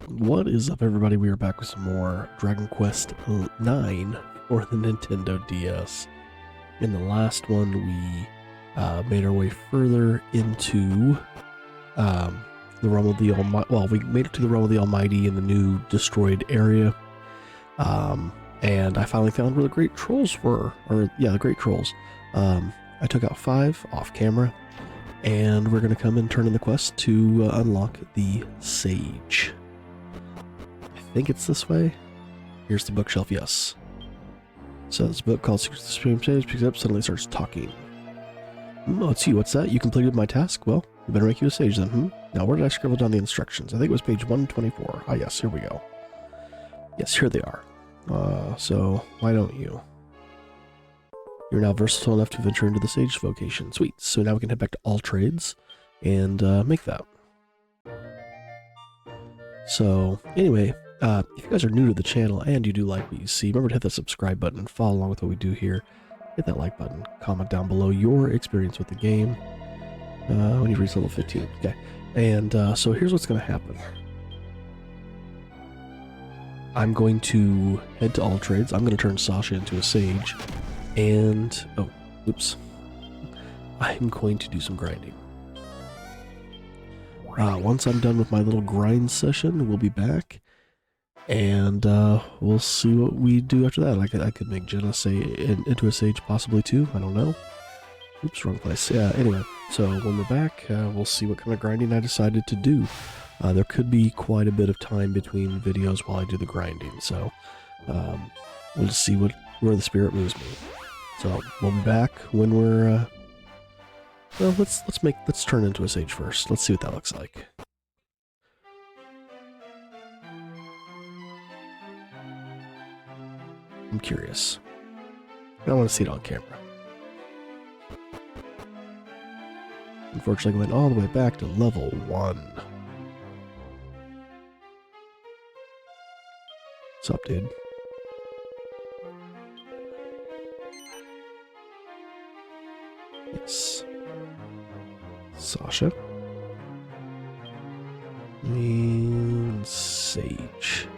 What is up, everybody? We are back with some more Dragon Quest IX for the Nintendo DS. In the last one, we made our way further into the Realm of the Almighty. Well, we made it to the Realm of the Almighty in the new destroyed area. And I finally found where the Great Trolls were. The Great Trolls. I took out 5 off camera. And we're going to come and turn in the quest to unlock the Sage. I think it's this way. Here's the bookshelf, yes. So this book called Secrets of the Supreme Sage picks up, suddenly starts talking. Oh, it's you. What's that? You completed my task? Well, we better make you a sage then, Now, where did I scribble down the instructions? I think it was page 124. Ah, yes, here we go. Yes, here they are. So, why don't you? You're now versatile enough to venture into the sage vocation. Sweet. So now we can head back to all trades and make that. So, anyway, if you guys are new to the channel and you do like what you see, remember to hit that subscribe button and follow along with what we do here. Hit that like button. Comment down below your experience with the game. When you reach level 15. Okay. And so here's what's going to happen. I'm going to head to all trades. I'm going to turn Sasha into a sage. And, oh, oops. I'm going to do some grinding. Once I'm done with my little grind session, we'll be back. And we'll see what we do after that. I could make Jenna into a sage possibly too. I don't know. Oops, wrong place. Yeah, anyway. So when we're back, we'll see what kind of grinding I decided to do. There could be quite a bit of time between videos while I do the grinding. So we'll just see where the spirit moves me. So we'll be back when we're well, let's turn into a sage first. Let's see what that looks like. I'm curious. I want to see it on camera. Unfortunately, I went all the way back to level 1. What's up, dude? Yes. Sasha. And Sage.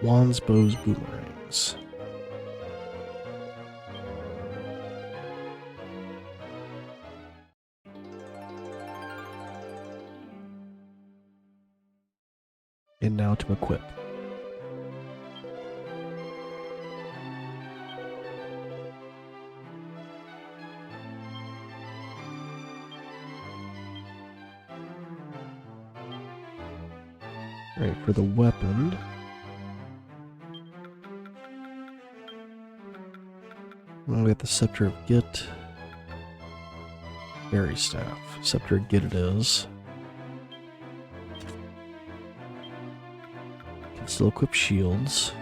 Wands, bows, boomerangs. And now to equip. Alright, for the weapon. Well, we got the Scepter of Git. Fairy Staff. Scepter of Git it is. Can still equip shields.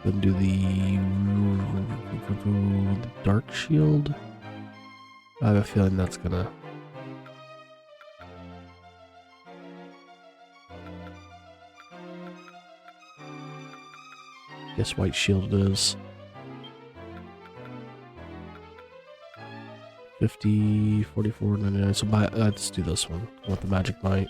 Then do the Dark Shield. I have a feeling that's gonna... Guess White Shield it is. 50, 44, 99. So let's do this one. I want the Magic Might.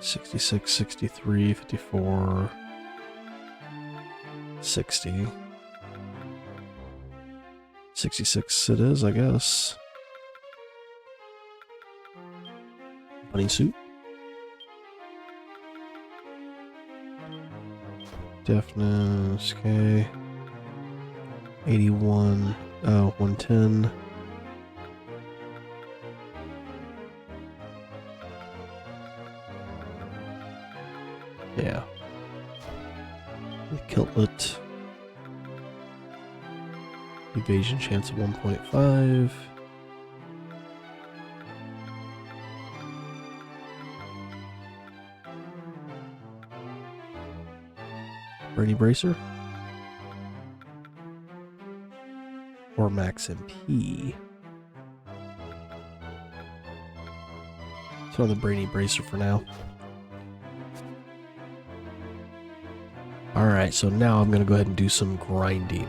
$66, $63, $54, $60. $66 it is, I guess. Bunny suit. Deafness, okay. 81, 110. Yeah. The Kiltlet. Evasion chance of 1.5. Brainy Bracer. Or Max MP. So the Brainy Bracer for now. Alright, so now I'm going to go ahead and do some grinding.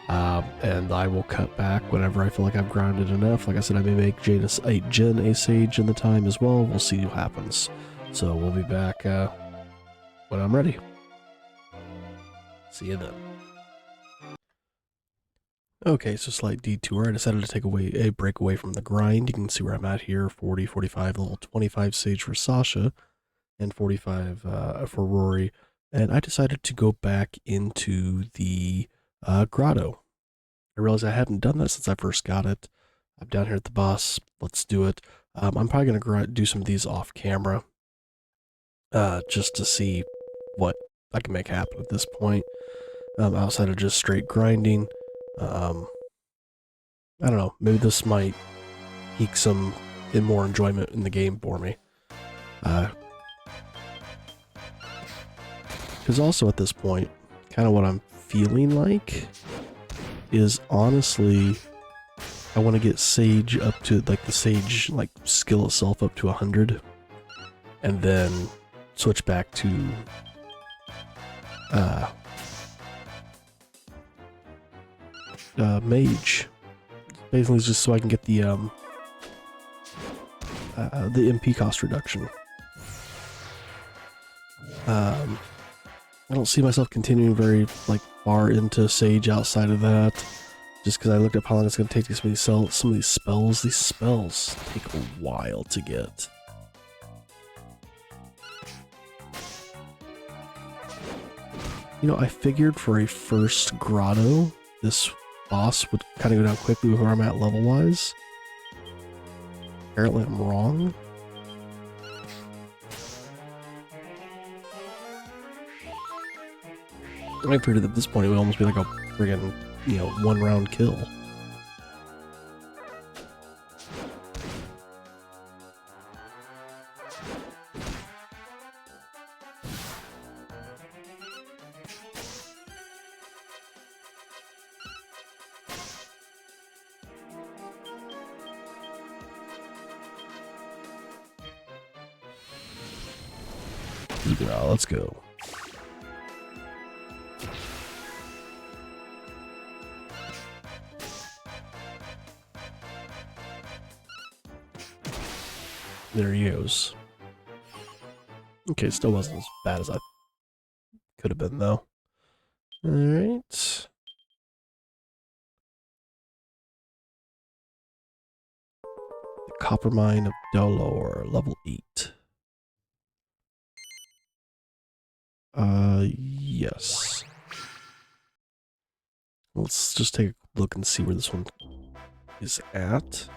And I will cut back whenever I feel like I've grinded enough. Like I said, I may make Gen a Sage in the time as well. We'll see what happens. So we'll be back when I'm ready. See you then. Okay, so slight detour. I decided to take a break away from the grind. You can see where I'm at here, 40, 45, level 25 Sage for Sasha, and 45 for Rory. And I decided to go back into the grotto. I realized I hadn't done that since I first got it. I'm down here at the boss. Let's do it. I'm probably going to do some of these off camera, just to see what I can make happen at this point, outside of just straight grinding. I don't know, maybe this might eke some more enjoyment in the game for me. Because also at this point, kind of what I'm feeling like is honestly, I want to get Sage up to, like, the Sage, like, skill itself up to 100, and then switch back to, Mage. Basically, it's just so I can get the MP cost reduction. I don't see myself continuing very, like, far into Sage outside of that, just because I looked up how long it's going to take to get some of these spells. These spells take a while to get. You know, I figured for a first grotto, this boss would kind of go down quickly with where I'm at level-wise. Apparently I'm wrong. I figured at this point it would almost be like a friggin', you know, one-round kill. Yeah, let's go. There he goes. Okay, still wasn't as bad as I could have been, though. Alright. The Copper Mine of Dolor, level 8. Yes. Let's just take a look and see where this one is at.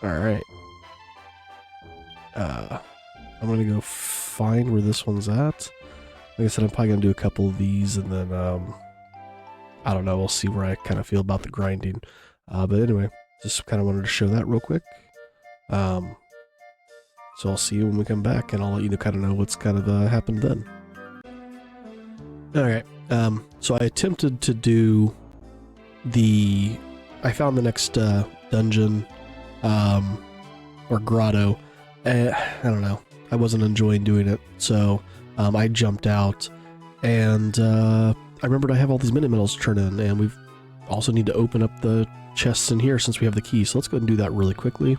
Alright. I'm gonna go find where this one's at. Like I said, I'm probably gonna do a couple of these and then, I don't know, we'll see where I kind of feel about the grinding. But anyway, just kind of wanted to show that real quick. So I'll see you when we come back, and I'll let you kind of know what's kind of happened then. Alright, so I attempted to do I found the next dungeon, or grotto. I don't know, I wasn't enjoying doing it, so I jumped out, and I remembered I have all these mini-medals to turn in, and we also need to open up the chests in here since we have the key, so let's go ahead and do that really quickly.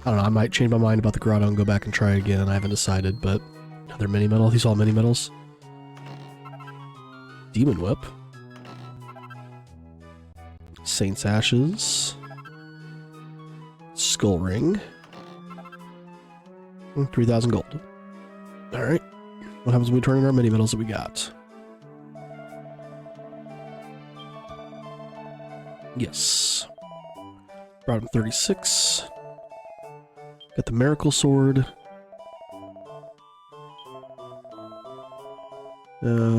I don't know, I might change my mind about the grotto and go back and try it again. I haven't decided, but another mini-medal. These are all mini-medals. Demon Whip. Saint's Ashes. Skull Ring. 3,000 gold. Alright. What happens when we turn in our mini-medals that we got? Yes. Brought him 36. Got the Miracle Sword.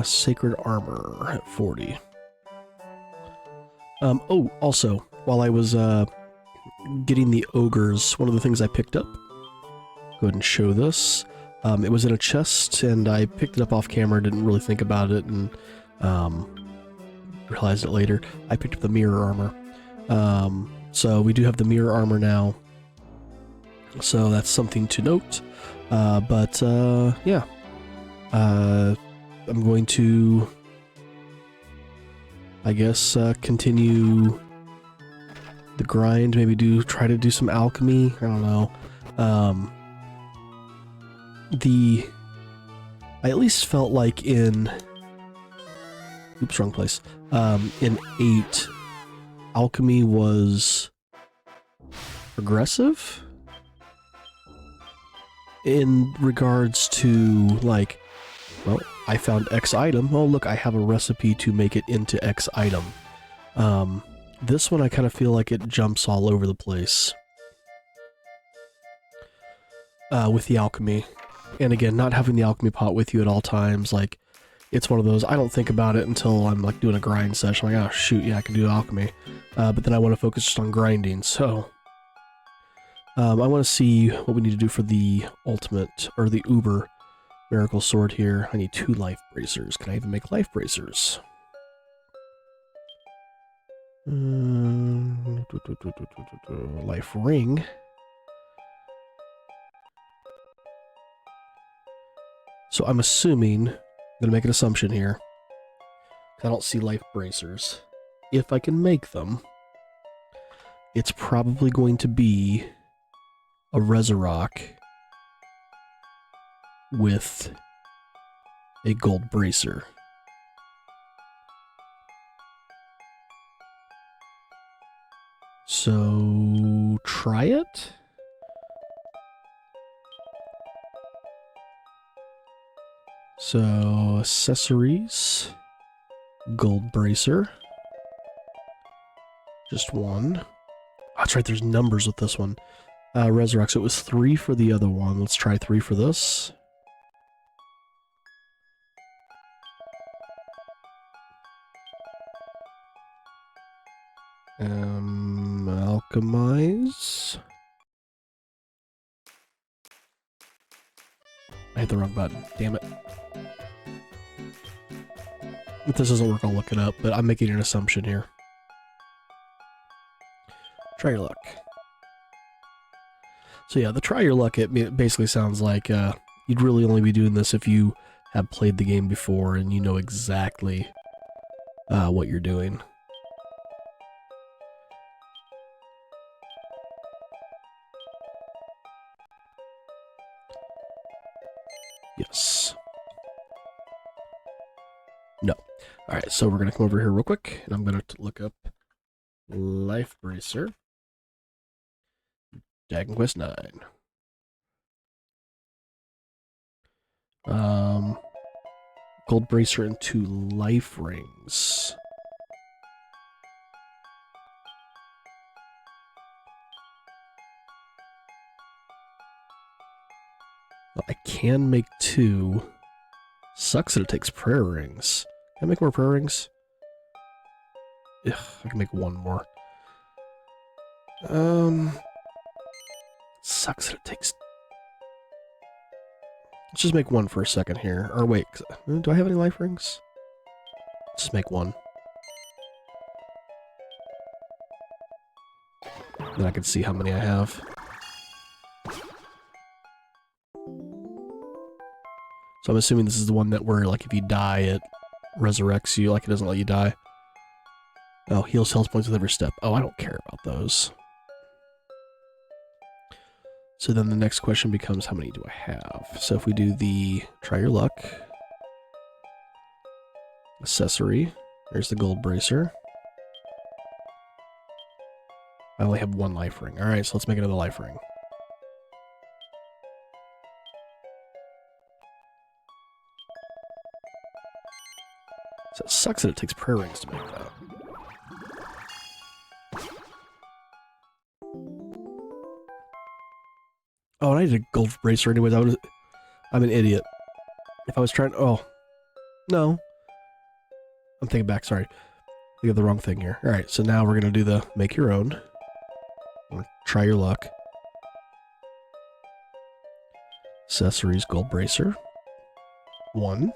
Sacred Armor at 40. Oh, also, while I was getting the ogres, one of the things I picked up, go ahead and show this. It was in a chest, and I picked it up off camera, didn't really think about it, and realized it later. I picked up the mirror armor. So we do have the mirror armor now. So that's something to note. Yeah. I'm going to, I guess, continue the grind. Maybe try to do some alchemy. I don't know. I at least felt like in... Oops, wrong place. In 8, alchemy was progressive in regards to, like, well, I found X item. Oh, look, I have a recipe to make it into X item. This one I kind of feel like it jumps all over the place with the alchemy. And again, not having the alchemy pot with you at all times, like, it's one of those, I don't think about it until I'm, like, doing a grind session. I'm like, oh, shoot, yeah, I can do alchemy. But then I want to focus just on grinding, so... I want to see what we need to do for the ultimate, or the uber miracle sword here. I need 2 life bracers. Can I even make life bracers? Life ring. So I'm assuming, I'm going to make an assumption here. I don't see life bracers. If I can make them, it's probably going to be a Resurrock with a gold bracer. So, try it? So, accessories, gold bracer, just 1. Oh, that's right, there's numbers with this one. Resurrect, so it was 3 for the other one. Let's try 3 for this. Alchemize. I hit the wrong button, damn it. If this doesn't work, I'll look it up, but I'm making an assumption here. Try your luck. So yeah, the try your luck, it basically sounds like you'd really only be doing this if you have played the game before and you know exactly what you're doing. Yes. No. Alright, so we're going to come over here real quick, and I'm going to look up Life Bracer. Dragon Quest 9. Gold Bracer and 2 life rings. Well, I can make 2. Sucks that it takes prayer rings. Can I make more prayer rings? Ugh, I can make 1 more. Sucks that it takes... Let's just make 1 for a second here. Or wait, do I have any life rings? Just make 1. Then I can see how many I have. So I'm assuming this is the one that where, like, if you die, it resurrects you, like it doesn't let you die. Oh, heals health points with every step. Oh, I don't care about those. So then the next question becomes, how many do I have? So if we do the try your luck, accessory, there's the gold bracer. I only have 1 life ring. Alright, so let's make another life ring. So it sucks that it takes prayer rings to make that. Oh, and I need a gold bracer anyways. I'm an idiot. If I was trying... Oh. No. I'm thinking back, sorry. I got the wrong thing here. Alright, so now we're going to do the make your own. Try your luck. Accessories, gold bracer. 1.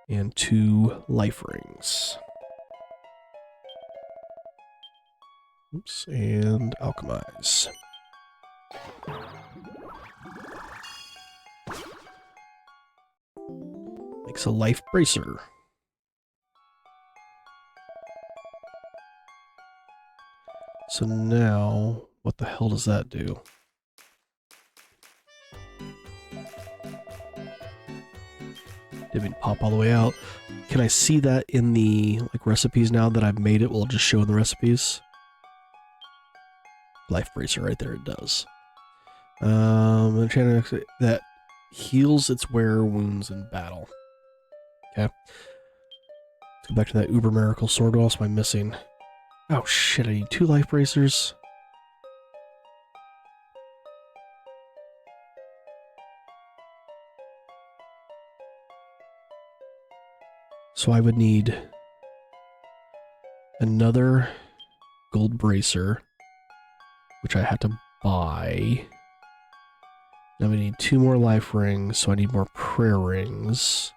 And 2 life rings. Oops, and alchemize. Makes a life bracer. So now, what the hell does that do? Didn't pop all the way out. Can I see that in the recipes now that I've made it? Will it just show in the recipes? Life bracer right there, it does. That heals its wearer wounds in battle. Okay. Let's go back to that Uber Miracle Sword. What else am I missing? Oh shit, I need 2 life bracers. So I would need another gold bracer, which I had to buy. Now we need 2 more life rings, so I need more prayer rings.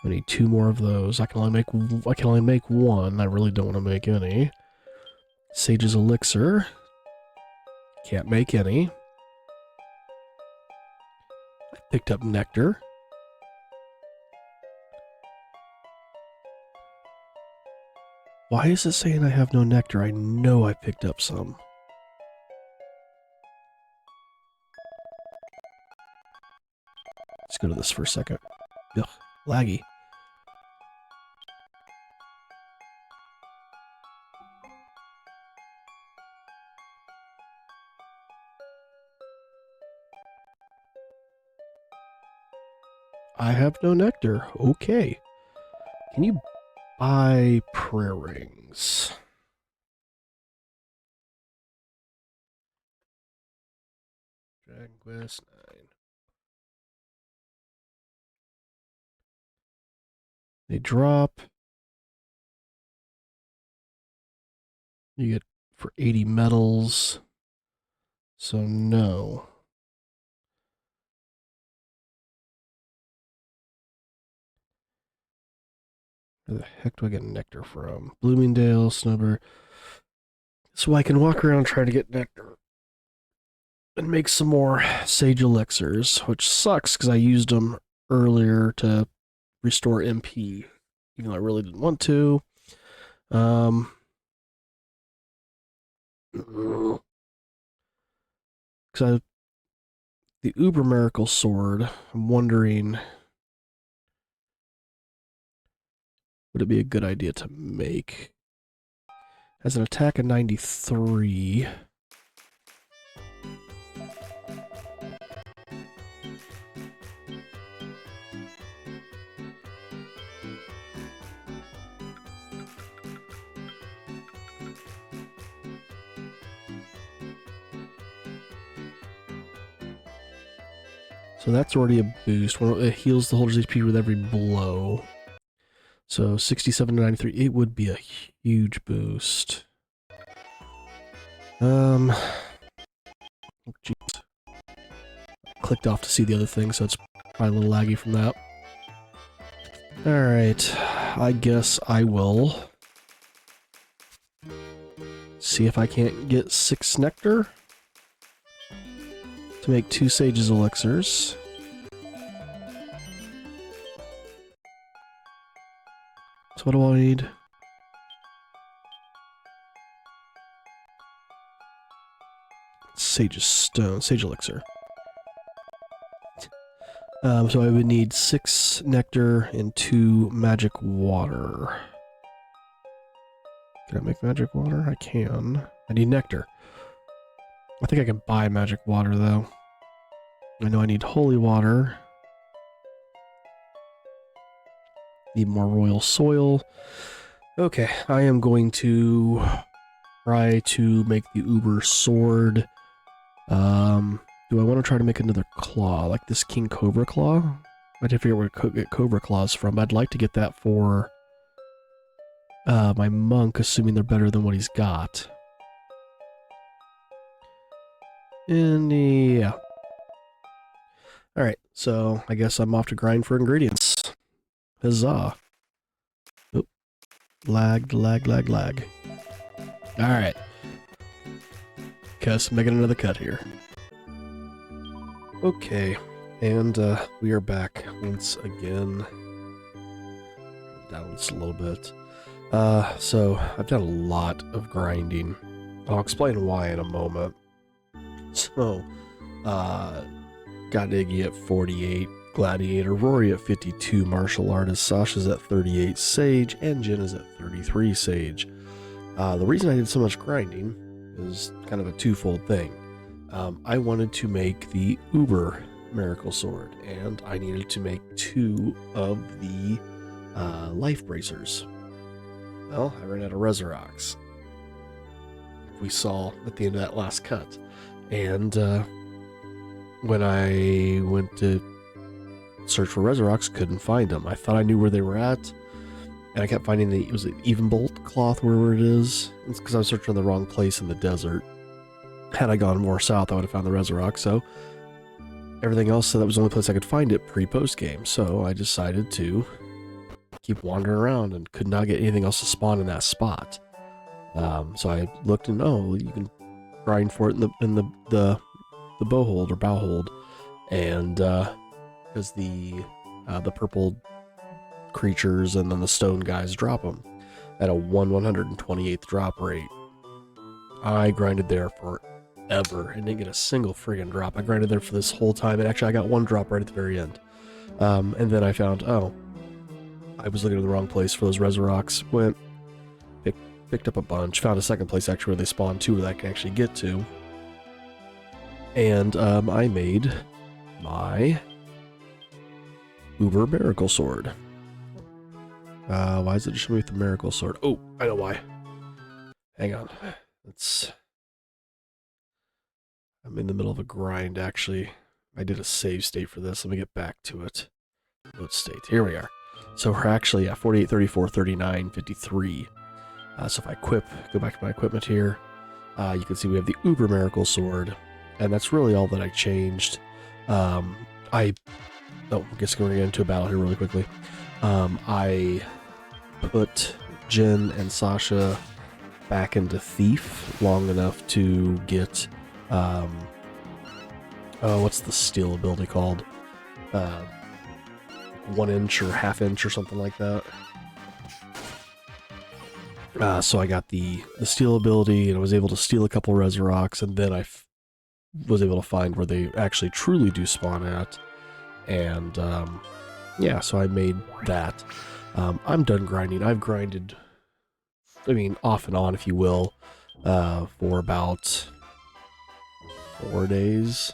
I need 2 more of those. I can only make 1. I really don't want to make any. Sage's elixir. Can't make any. I picked up nectar. Why is it saying I have no nectar? I know I picked up some. Let's go to this for a second. Ugh, laggy. I have no nectar. Okay. Can you buy prayer rings? Dragon Quest 9. They drop. You get for 80 medals. So no. Where the heck do I get nectar from? Bloomingdale, Snubber. So I can walk around trying to get nectar. And make some more sage elixirs, which sucks because I used them earlier to restore MP, even though I really didn't want to. Because the Uber Miracle Sword, I'm wondering, would it be a good idea to make? Has an attack of 93. So that's already a boost. It heals the holder's HP with every blow. So 67 to 93, it would be a huge boost. Oh, jeez. Clicked off to see the other thing, so it's probably a little laggy from that. Alright, I guess I will see if I can't get 6 nectar to make 2 Sage's elixirs. So what do I need? Sage's stone, Sage elixir. So I would need 6 nectar and 2 magic water. Can I make magic water? I can. I need nectar. I think I can buy magic water, though. I know I need holy water. Need more royal soil. Okay, I am going to try to make the Uber sword. Do I want to try to make another claw, like this King Cobra claw? I did figure out where to get Cobra claws from. I'd like to get that for my monk, assuming they're better than what he's got. And yeah. Alright, so I guess I'm off to grind for ingredients. Huzzah. Oop. Lag. Alright. podcast, making another cut here. Okay, and we are back once again. Down just a little bit. So I've done a lot of grinding. I'll explain why in a moment. So, got Iggy at 48, Gladiator, Rory at 52, Martial Artist, Sasha's at 38, Sage, and Jen is at 33, Sage. The reason I did so much grinding is kind of a twofold thing. I wanted to make the Uber Miracle Sword, and I needed to make 2 of the Life Bracers. Well, I ran out of Resurrects. We saw at the end of that last cut. And when I went to search for Resurrects, couldn't find them. I thought I knew where they were at, and I kept finding it was an Even Bolt cloth wherever it is. It's because I was searching in the wrong place in the desert. Had I gone more south, I would have found the Resurrect. So everything else said that was the only place I could find it pre-post game. So I decided to keep wandering around and could not get anything else to spawn in that spot. So I looked and you can grind for it in the bow hold or bow hold, and because the purple creatures and then the stone guys drop them at a 1/128th drop rate. I grinded there forever and didn't get a single friggin' drop. I grinded there for this whole time, and actually I got 1 drop right at the very end. And then I found I was looking in the wrong place for those Resurrects. Picked up a bunch, found a second place actually where they spawn 2 that I can actually get to. And I made my Uber Miracle Sword. Why is it just showing me with the Miracle Sword? Oh, I know why. Hang on. I'm in the middle of a grind, actually. I did a save state for this. Let me get back to it. Load state. Here we are. So we're actually at 48, 34, 39, 53. So if I go back to my equipment here, you can see we have the Uber Miracle Sword, and that's really all that I changed. I guess we're going to get into a battle here really quickly. I put Jen and Sasha back into Thief long enough to get, what's the steel ability called? 1 inch or ½ inch or something like that. So I got the steal ability, and I was able to steal a couple Resurrects, and then I was able to find where they actually truly do spawn at. And yeah, so I made that. I'm done grinding. I've grinded, off and on, if you will, for about 4 days.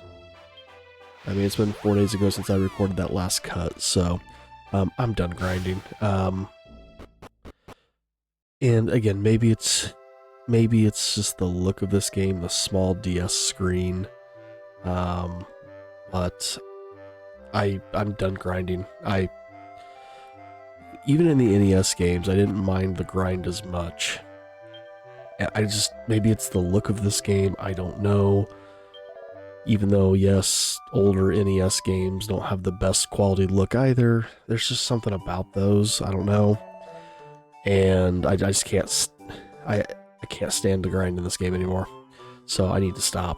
It's been 4 days ago since I recorded that last cut, so I'm done grinding. And again, maybe it's just the look of this game, the small DS screen. But I'm done grinding. Even in the NES games, I didn't mind the grind as much. Maybe it's the look of this game, I don't know. Even though, yes, older NES games don't have the best quality look either, there's just something about those, I don't know. And I just can't, I can't stand the grind in this game anymore. So I need to stop.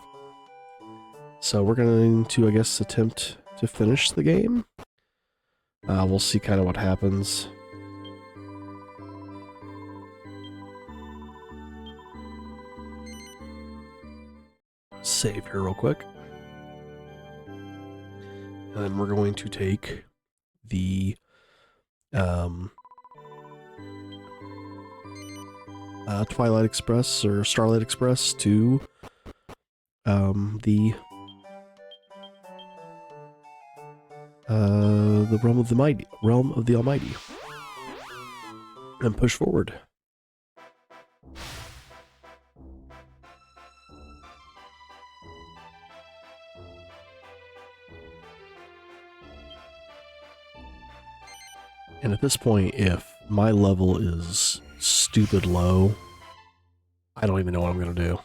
So we're going to, I guess, attempt to finish the game. We'll see kind of what happens. Save here real quick. And then we're going to take the Twilight Express or Starlight Express to the Realm of the Almighty, and push forward. And at this point, if my level is stupid low, I don't even know what I'm gonna do.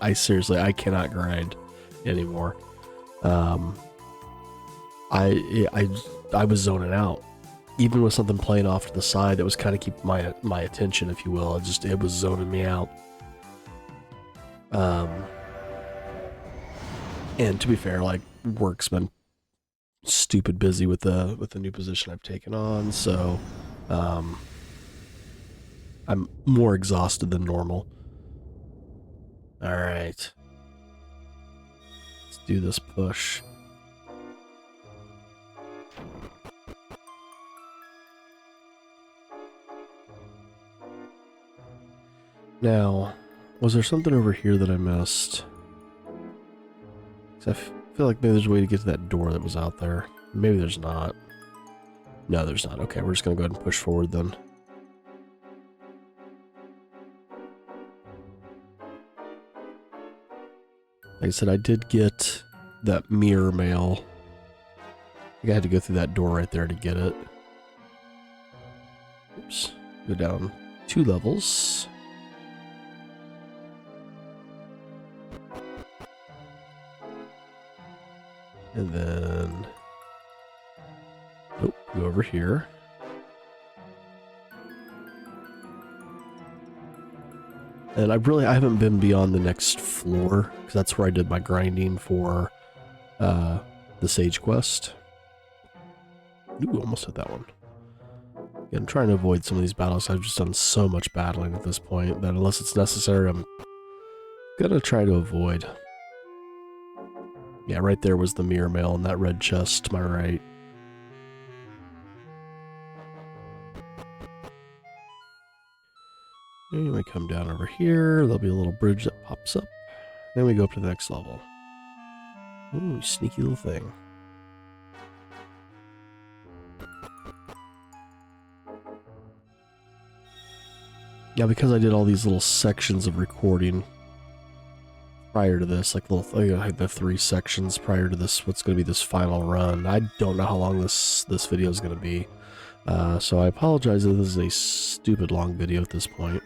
I seriously, I cannot grind anymore. I was zoning out, even with something playing off to the side that was kind of keeping my attention, if you will. It was zoning me out. And to be fair, like, work's been stupid busy with the new position I've taken on, so I'm more exhausted than normal. All right, let's do this push. Now, was there something over here that I missed? 'Cause I feel like maybe there's a way to get to that door that was out there. Maybe there's not. No, there's not. Okay, we're just gonna go ahead and push forward then. Like I said, I did get that mirror mail. I think I had to go through that door right there to get it. Oops. Go down 2 levels. And then... Nope, go over here. And I haven't been beyond the next floor, because that's where I did my grinding for the Sage Quest. Ooh, almost hit that one. Yeah, I'm trying to avoid some of these battles. I've just done so much battling at this point that unless it's necessary, I'm gonna try to avoid. Yeah, right there was the mirror mail in that red chest to my right. And we come down over here. There'll be a little bridge that pops up. Then we go up to the next level. Ooh, sneaky little thing. Yeah, because I did all these little sections of recording prior to this, like the 3 sections prior to this, what's going to be this final run. I don't know how long this video is going to be, so I apologize if this is a stupid long video at this point.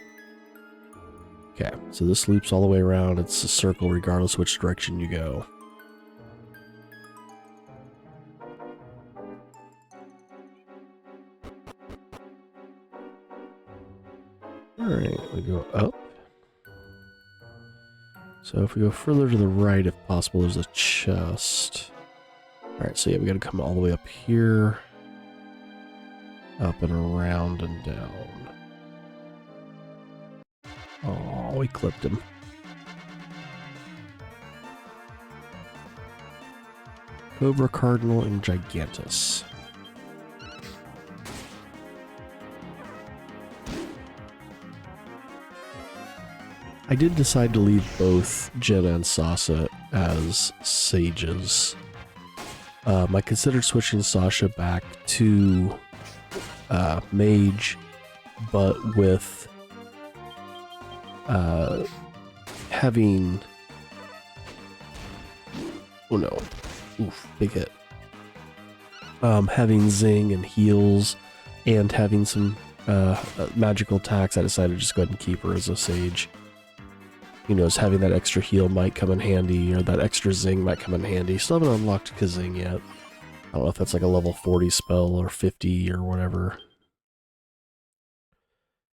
Okay, so this loops all the way around. It's a circle regardless which direction you go. Alright, we go up. So if we go further to the right, if possible, there's a chest. Alright, so yeah, we gotta come all the way up here. Up and around and down. Oh, we clipped him. Cobra, Cardinal, and Gigantus. I did decide to leave both Jin and Sasha as sages. I considered switching Sasha back to mage, but with having... Oh no. Oof, big hit. Having Zing and heals and having some magical attacks, I decided to just go ahead and keep her as a sage. Who knows, having that extra heal might come in handy, or that extra Zing might come in handy. Still haven't unlocked Kazing yet. I don't know if that's like a level 40 spell or 50 or whatever.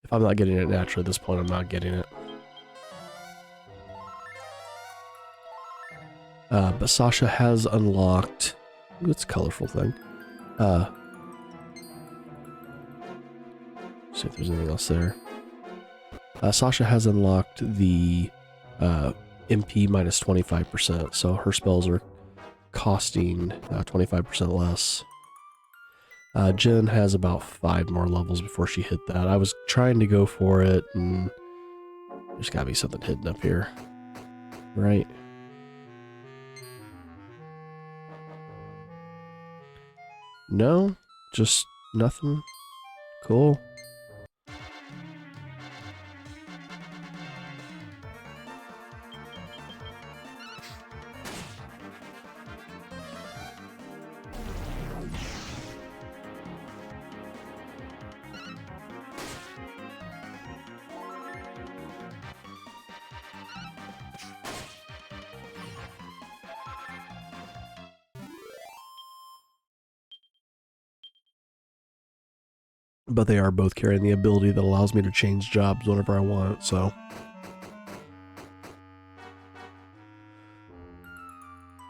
If I'm not getting it naturally at this point, I'm not getting it. But Sasha has unlocked... Ooh, it's a colorful thing. See if there's anything else there. Sasha has unlocked the MP minus 25%, so her spells are costing 25% less. Jin has about 5 more levels before she hit that. I was trying to go for it, and there's gotta be something hidden up here. Right? No? Just nothing? Cool. But they are both carrying the ability that allows me to change jobs whenever I want, so...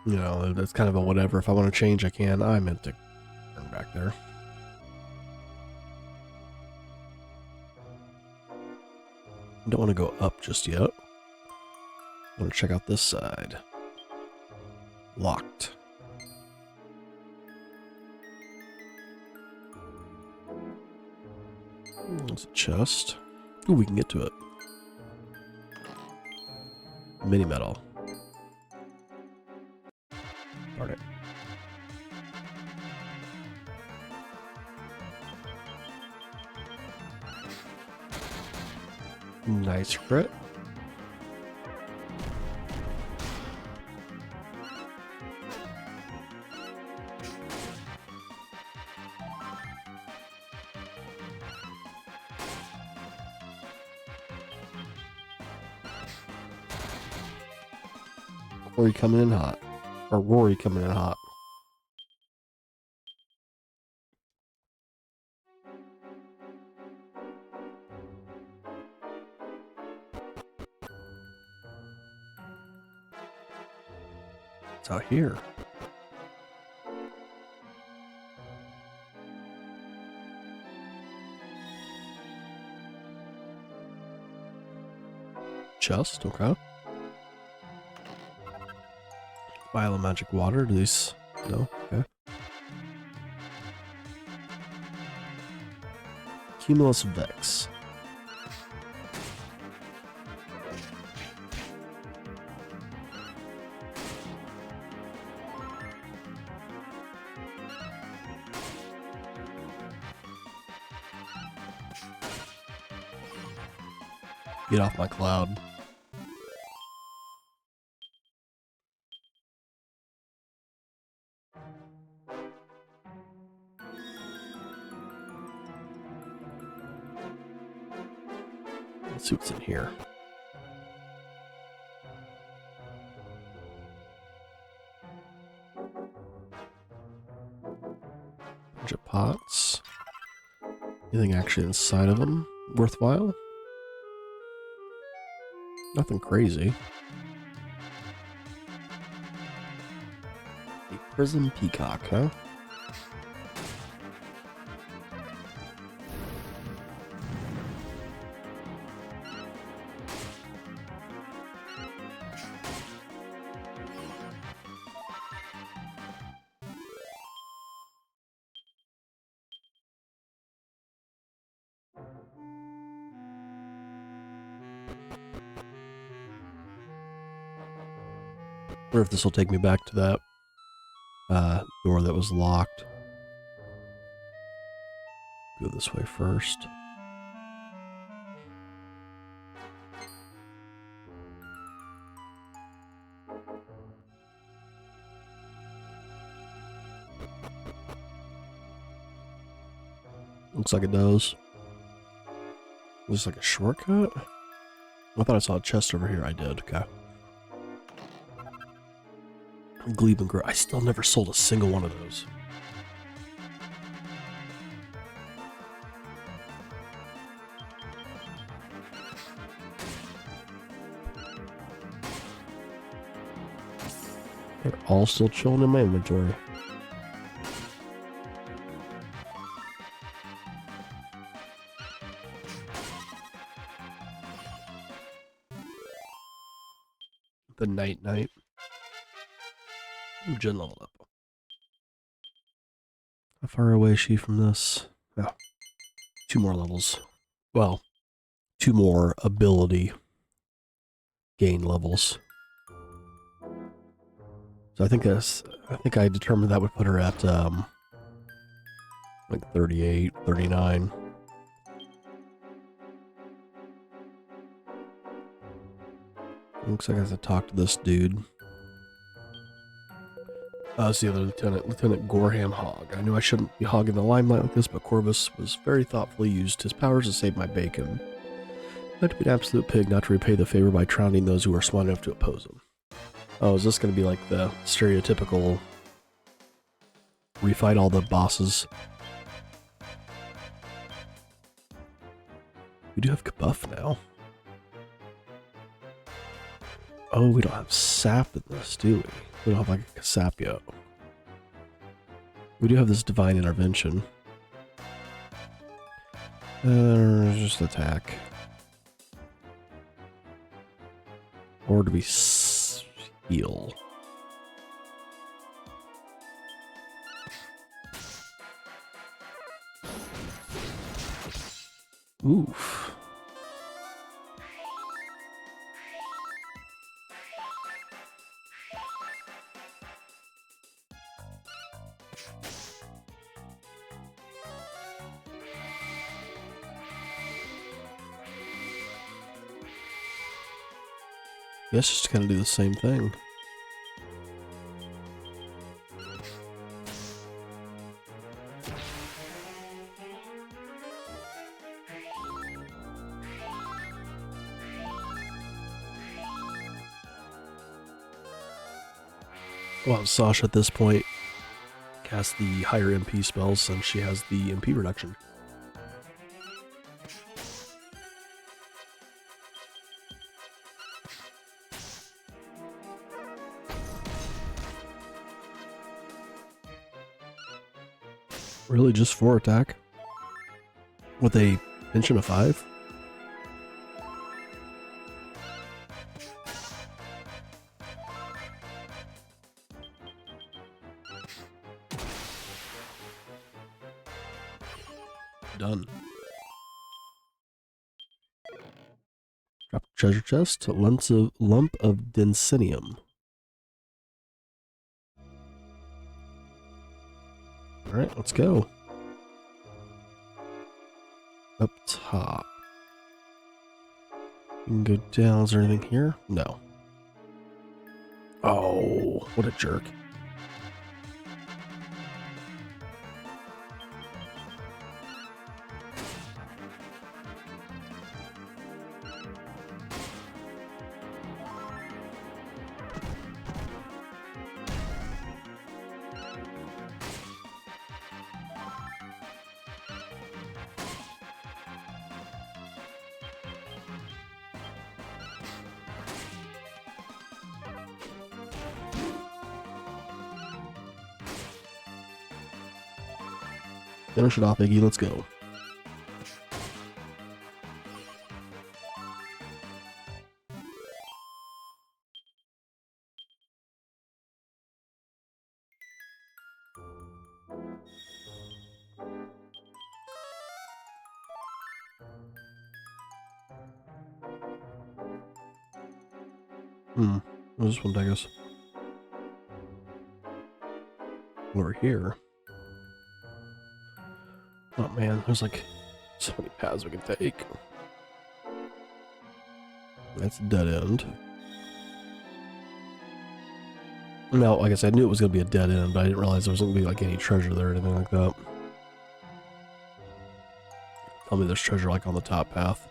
You know, that's kind of a whatever. If I want to change, I can. I meant to turn back there. Don't want to go up just yet. I want to check out this side. Locked. There's a chest. Ooh, we can get to it. Mini metal. Darn it. Nice crit. Rory coming in hot. Or Rory coming in hot. It's out here. Chest, okay. Vial of magic water, do these? No, okay. Cumulus Vex. Get off my cloud. Let's see what's in here. Bunch of pots. Anything actually inside of them worthwhile? Nothing crazy. A prism peacock, huh? Or if this will take me back to that door that was locked. Go this way first. Looks like it does. Looks like a shortcut? I thought I saw a chest over here. I did, okay. Glebe and Grow. I still never sold a single one of those. They're all still chilling in my inventory. The Night Knight. Ooh, Jen leveled up. How far away is she from this? Oh, 2 more levels. Well, 2 more ability gain levels. So I think I determined that would put her at like 38, 39. Looks like I have to talk to this dude. It's the other Lieutenant Gorham Hogg. I knew I shouldn't be hogging the limelight like this, but Corvus was very thoughtfully used his powers to save my bacon. I'd like to be an absolute pig not to repay the favor by trouncing those who are smart enough to oppose him. Oh, is this going to be like the stereotypical refight all the bosses? We do have Kabuff now. Oh, we don't have sap in this, do we? We don't have like a Kasap yet. We do have this Divine Intervention. Just attack. Or do we heal? Oof. Guess just kind of do the same thing. Well, Sasha at this point casts the higher MP spells since she has the MP reduction. Really, just 4 attack? With a pension of 5? Done. Drop treasure chest, lump of densinium. Alright, let's go. Up top. You can go down. Is there anything here? No. Oh, what a jerk. Finish it off, Iggy. Let's go. Where's this one take us? Over here. Oh man, there's like so many paths we can take. That's a dead end. Now, like I said, I knew it was going to be a dead end, but I didn't realize there was going to be like any treasure there or anything like that. Tell me there's treasure like on the top path.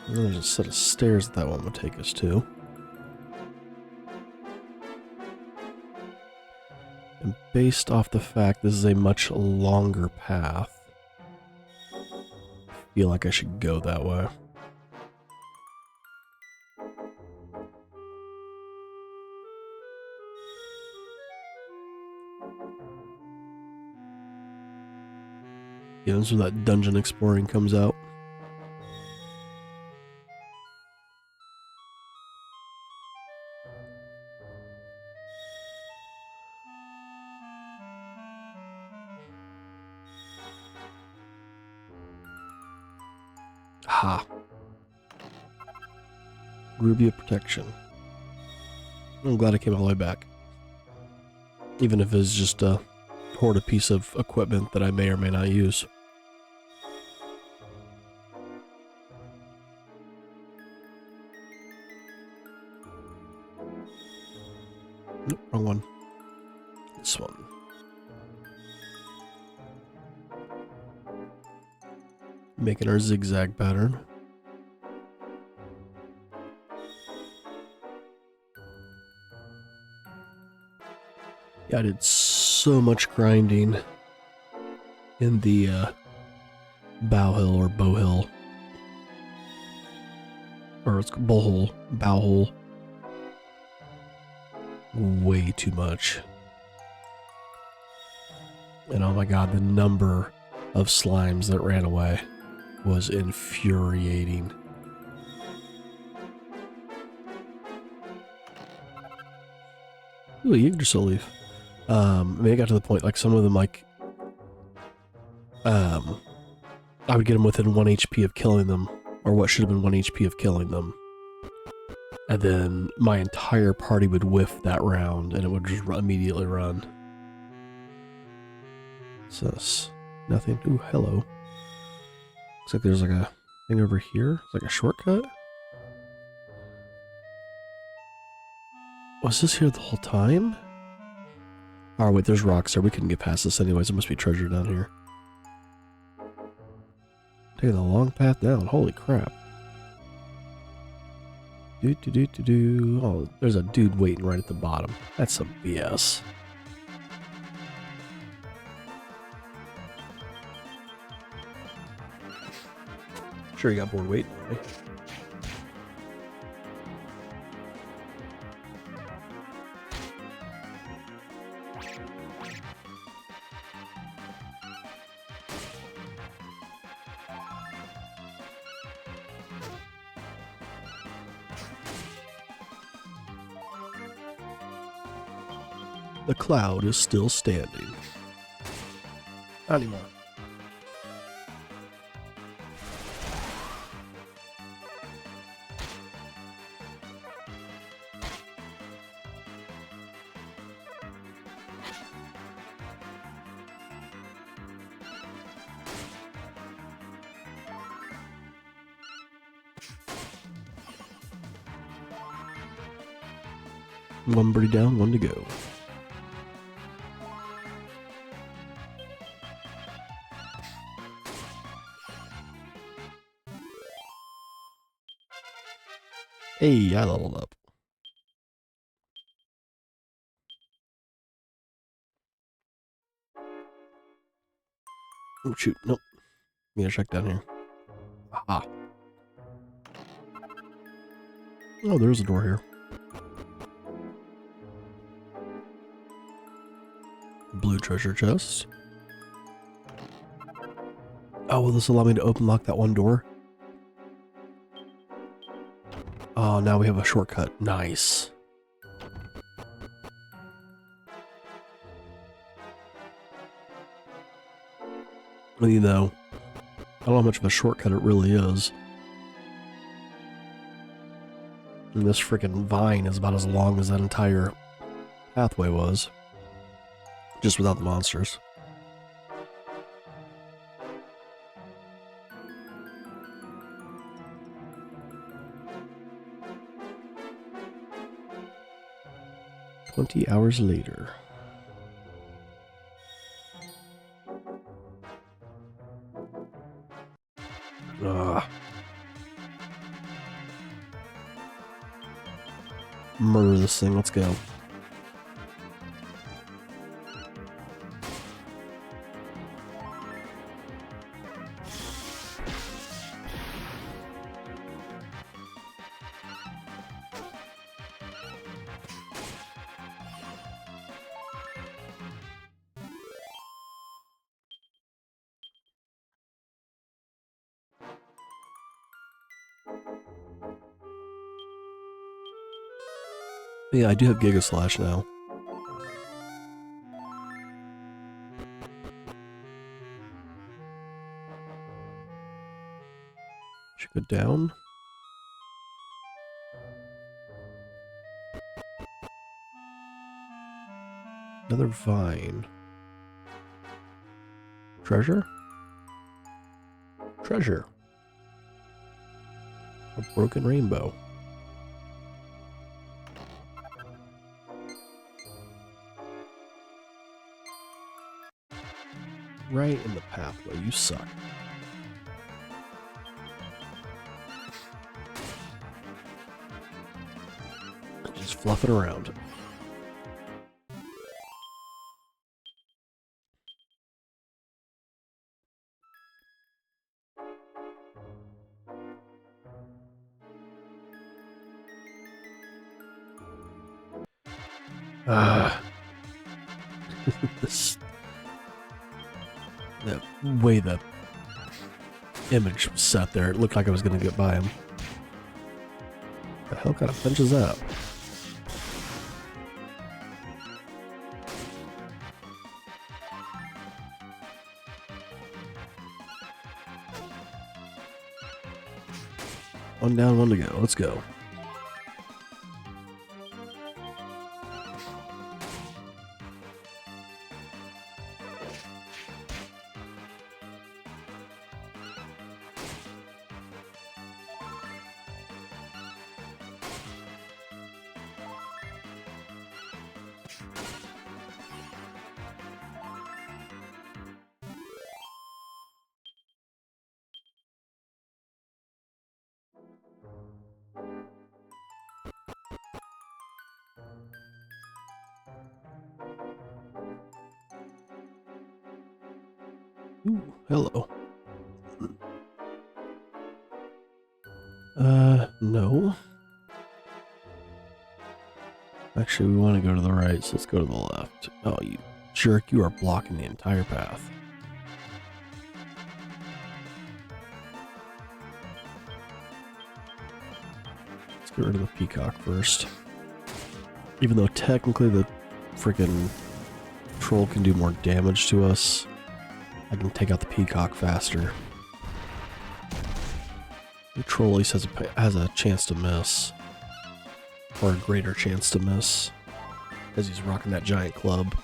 And then there's a set of stairs that one would take us to. And based off the fact this is a much longer path, I feel like I should go that way. Yeah, this is where that dungeon exploring comes out. Ha. Ruby of Protection. I'm glad I came all the way back. Even if it's just a hoard piece of equipment that I may or may not use. Nope, wrong one. This one. Making our zigzag pattern. Yeah, I did so much grinding in the Bow Hill or Bow Hill. Or it's Bow Hole. way too much. And oh my god, the number of slimes that ran away was infuriating. Ooh, Yggdrasil leaf. I mean, it got to the point, like, some of them, like, I would get them within 1 HP of killing them, or what should have been 1 HP of killing them. And then my entire party would whiff that round, and it would just immediately run. What's this? Nothing. Ooh, hello. Looks like there's like a thing over here. It's like a shortcut. Was this here the whole time? Oh, wait, there's rocks there. We couldn't get past this anyways. There must be treasure down here. Taking the long path down. Holy crap. Oh, there's a dude waiting right at the bottom. That's some BS. Sure, you got bored waiting for me. The cloud is still standing. Not anymore. One birdie down, one to go. Hey, I leveled up. Oh, shoot. Nope. We gotta check down here. Ah. Oh, there's a door here. Blue treasure chest. Oh, will this allow me to open lock that one door? Oh, now we have a shortcut. Nice. Well, you know, I don't know how much of a shortcut it really is. And this freaking vine is about as long as that entire pathway was. Just without the monsters. "20 hours later." Ugh. Murder this thing. Let's go. Yeah, I do have Giga Slash now. Should go down. Another vine. Treasure? Treasure. A broken rainbow. Right in the pathway. You suck. Just fluff it around. This, the way the image was set there, it looked like I was going to get by him. The hell kind of bench is that? One down, one to go. Let's go. Ooh, hello. No. Actually, we want to go to the right, so let's go to the left. Oh, you jerk, you are blocking the entire path. Let's get rid of the peacock first. Even though technically the freaking troll can do more damage to us, I can take out the peacock faster. The troll at least has a chance to miss. Or a greater chance to miss. As he's rocking that giant club.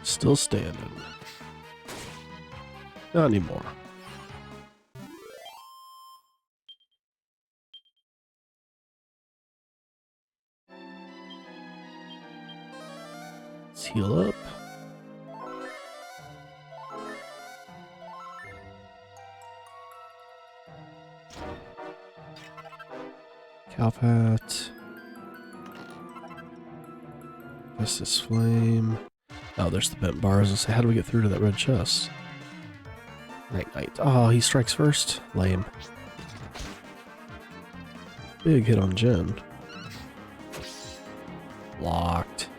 Still standing. Not anymore. Let's heal up. Cowpat. This flame. Oh, there's the bent bars. Let's say, how do we get through to that red chest? Night. Oh, he strikes first. Lame. Big hit on Jen. Locked.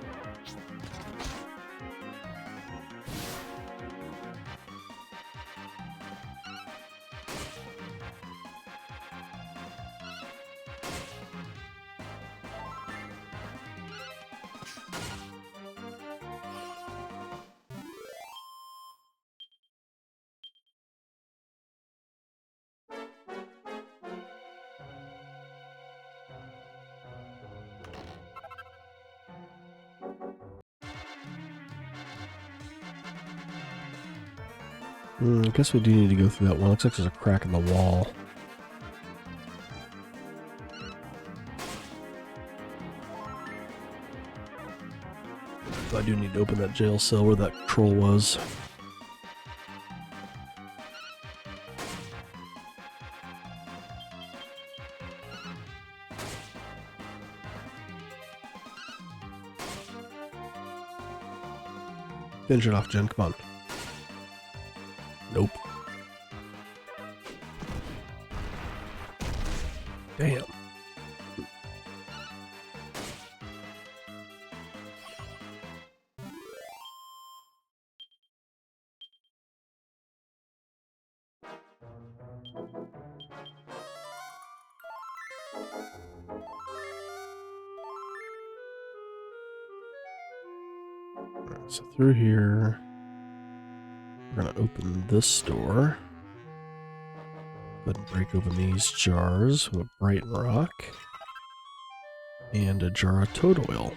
I guess we do need to go through that one. Looks like there's a crack in the wall. So I do need to open that jail cell where that troll was. Finish it off, Jen. Come on. Nope. Damn. Alright, so through here, we're going to open this door. Go ahead and break open these jars with a Brighton Rock and a jar of toad oil.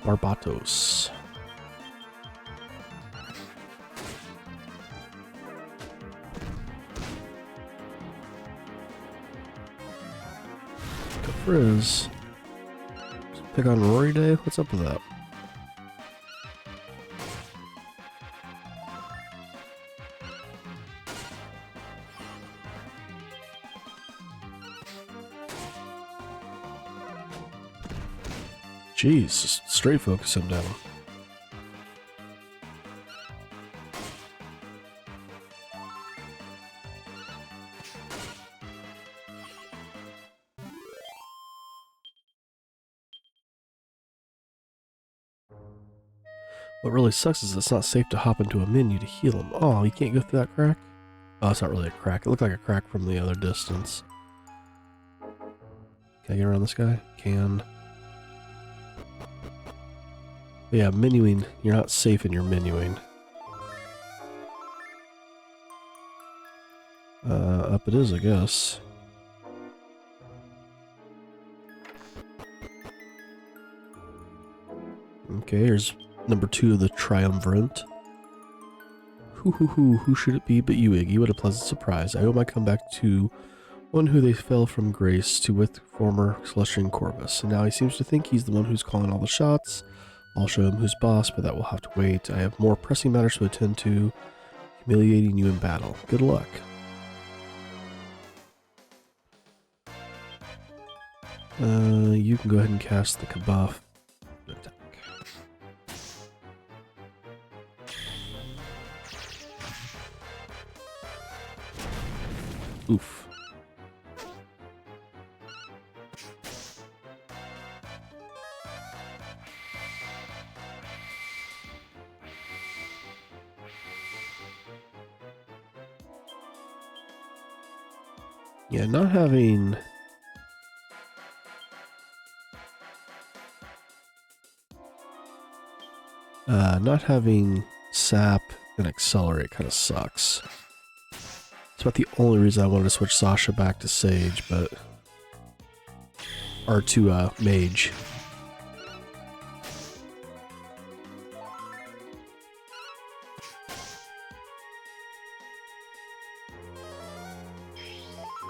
Barbatos. Frizz. Pick on Rory Day? What's up with that? Jeez, just straight focus him down. What really sucks is it's not safe to hop into a menu to heal him. Oh, you can't go through that crack? Oh, it's not really a crack. It looked like a crack from the other distance. Can I get around this guy? Can. But yeah, menuing. You're not safe in your menuing. Up it is, I guess. Okay, here's number 2 of the Triumvirate. Who should it be but you, Iggy? What a pleasant surprise. I owe my comeback to one who they fell from grace to with former Celestian Corvus. And now he seems to think he's the one who's calling all the shots. I'll show him who's boss, but that will have to wait. I have more pressing matters to attend to. Humiliating you in battle. Good luck. You can go ahead and cast the Kabuff attack. Oof. Yeah, not having... not having Sap and Accelerate kind of sucks. It's about the only reason I wanted to switch Sasha back to Sage, but... or to, Mage.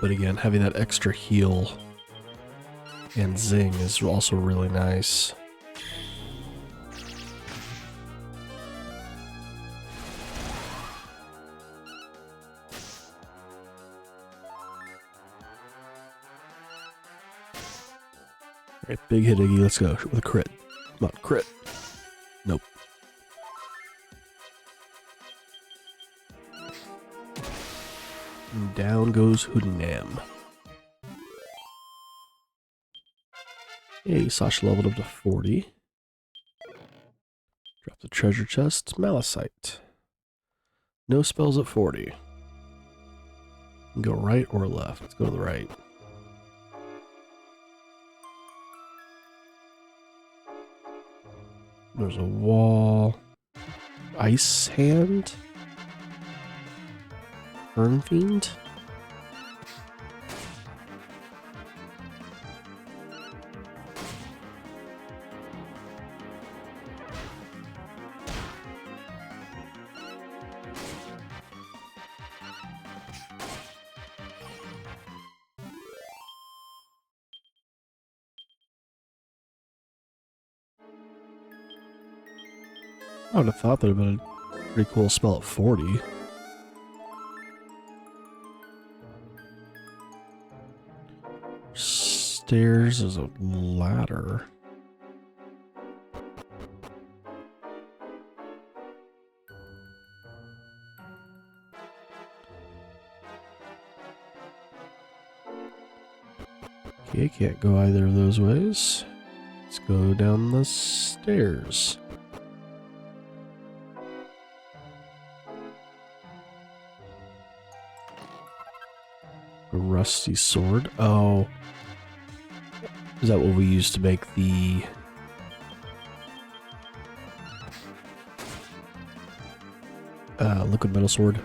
But again, having that extra heal and Zing is also really nice. Alright, big hit, Iggy. Let's go with a crit. Come on, crit. Nope. And down goes Hoodinam. Hey, Sasha leveled up to 40. Drop the treasure chest. Malachite. No spells at 40. Go right or left. Let's go to the right. There's a wall. Ice Hand? Burn Fiend? I would have thought that would have been a pretty cool spell at 40. Stairs is a ladder. Okay, can't go either of those ways. Let's go down the stairs. A rusty sword. Oh. Is that what we used to make the... liquid metal sword?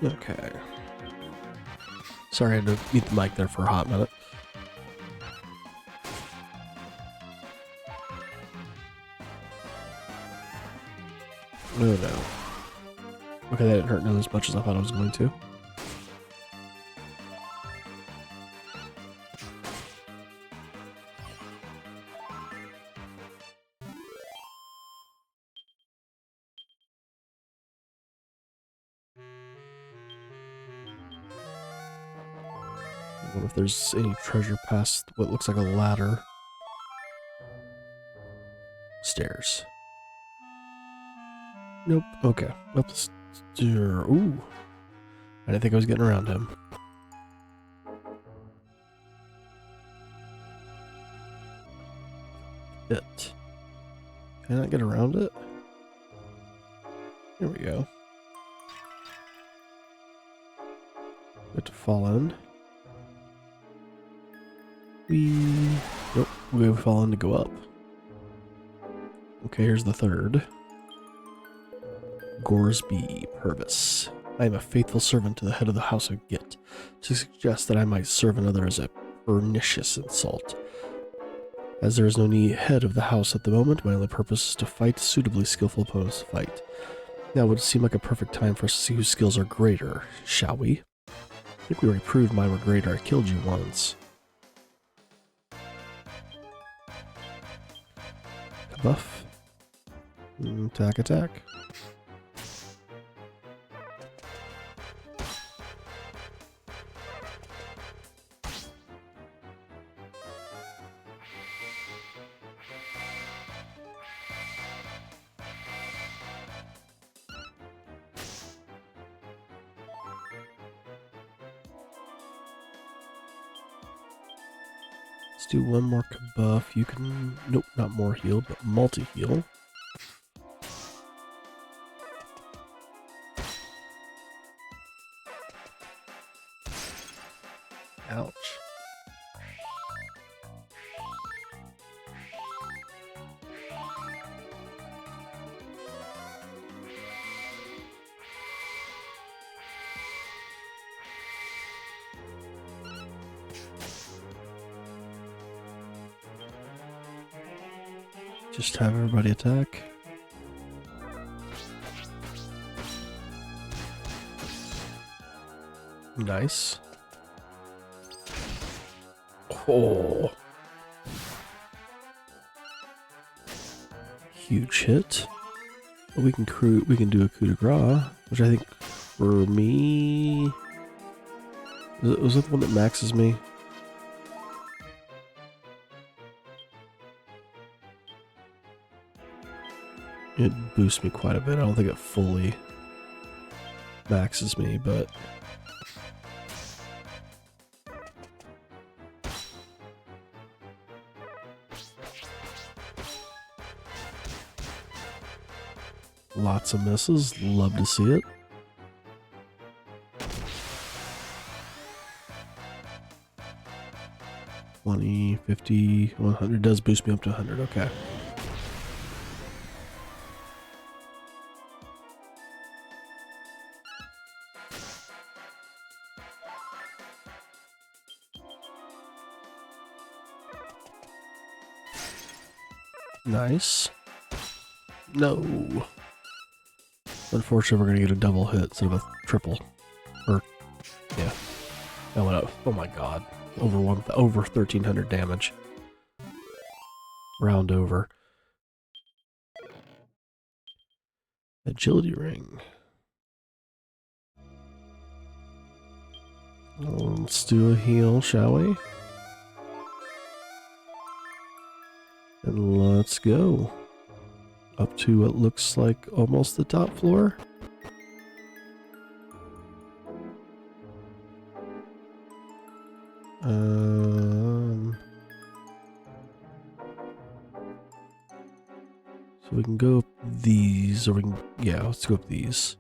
Okay. Sorry, I had to mute the mic there for a hot minute. Oh no. Okay, that didn't hurt nearly as much as I thought it was going to. I wonder if there's any treasure past what looks like a ladder. Stairs. Nope. Okay. Up the stair. Ooh. I didn't think I was getting around him. It. Can I not get around it? Here we go. Have to fall in. Nope. We fall in to go up. Okay, here's the third. Goresby Purvis. I am a faithful servant to the head of the House of Git. To suggest that I might serve another is a pernicious insult. As there is no need head of the house at the moment, my only purpose is to fight suitably skillful opponents to fight. Now would seem like a perfect time for us to see whose skills are greater, shall we? I think we already proved mine were greater. I killed you once. Buff. Attack, attack. Let's do one more buff. You can... Nope, not more heal, but multi-heal. Ouch. Just have everybody attack. Nice. Oh. Huge hit. We can do a coup de grace, which I think for me was it the one that maxes me? It boosts me quite a bit. I don't think it fully maxes me, but lots of misses. Love to see it. $20, $50, $100 does boost me up to 100. Okay. Nice. No. Unfortunately, we're gonna get a double hit instead of a triple. Or, yeah. That went up. Oh my god. Over 1,300 damage. Round over. Agility ring. Let's do a heal, shall we? And let's go. Up to what looks like almost the top floor. So we can go up these, or we can, yeah, let's go up these.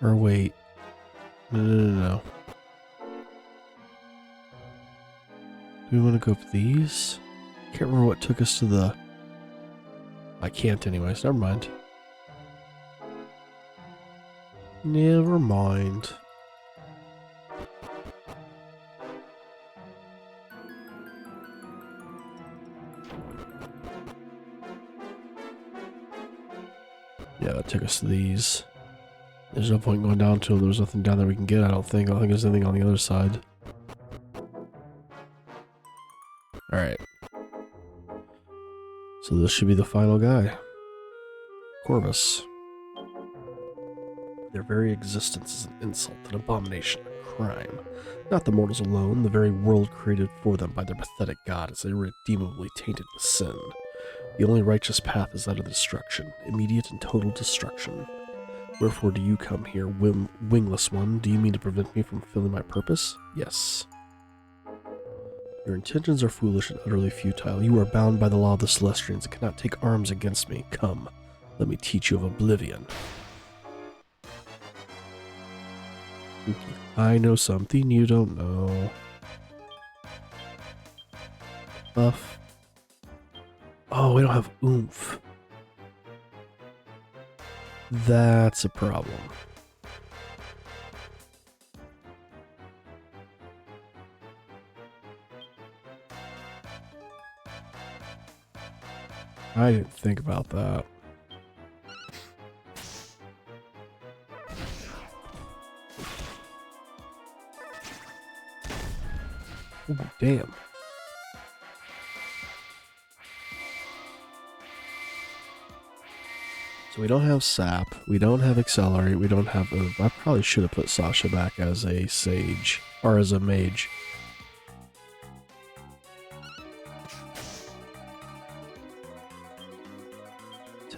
Or wait. No. Do we want to go up these? Can't remember what took us to the... I can't anyways, never mind. Never mind. Yeah, that took us to these. There's no point going down to them. There's nothing down there we can get, I don't think. I don't think there's anything on the other side. Alright. So this should be the final guy. Corvus. Their very existence is an insult, an abomination, a crime. Not the mortals alone, the very world created for them by their pathetic god is irredeemably tainted with sin. The only righteous path is that of destruction, immediate and total destruction. Wherefore do you come here, wingless one? Do you mean to prevent me from fulfilling my purpose? Yes. Your intentions are foolish and utterly futile. You are bound by the law of the Celestians and cannot take arms against me. Come, let me teach you of oblivion. I know something you don't know. Buff. Oh, we don't have oomph. That's a problem. I didn't think about that. Ooh, damn. So we don't have Sap, we don't have Accelerate, we don't have... I probably should have put Sasha back as a Sage, or as a Mage.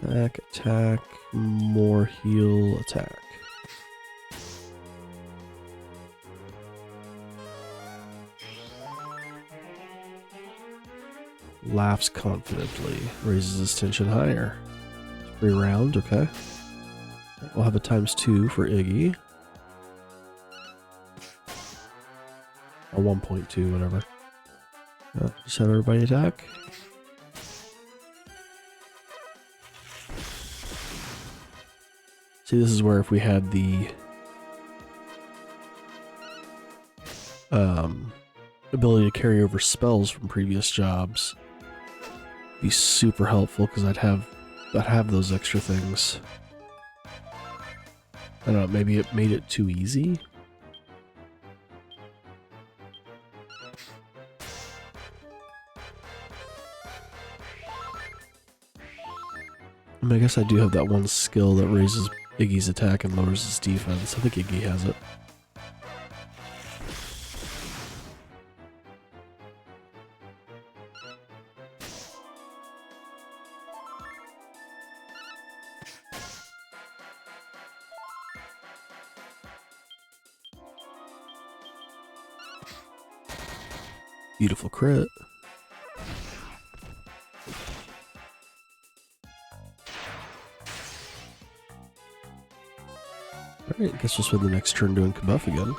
Attack, attack, more heal, attack. Laughs confidently, raises his tension higher. 3 rounds, okay. We'll have a ×2 for Iggy. Or 1.2, whatever. Just have everybody attack. See, this is where if we had the ability to carry over spells from previous jobs, it'd be super helpful because I'd have those extra things. I don't know, maybe it made it too easy. I mean, I guess I do have that one skill that raises Iggy's attack and lowers his defense. I think Iggy has it. Beautiful crit. Alright, guess we'll spend the next turn doing Kabuff again.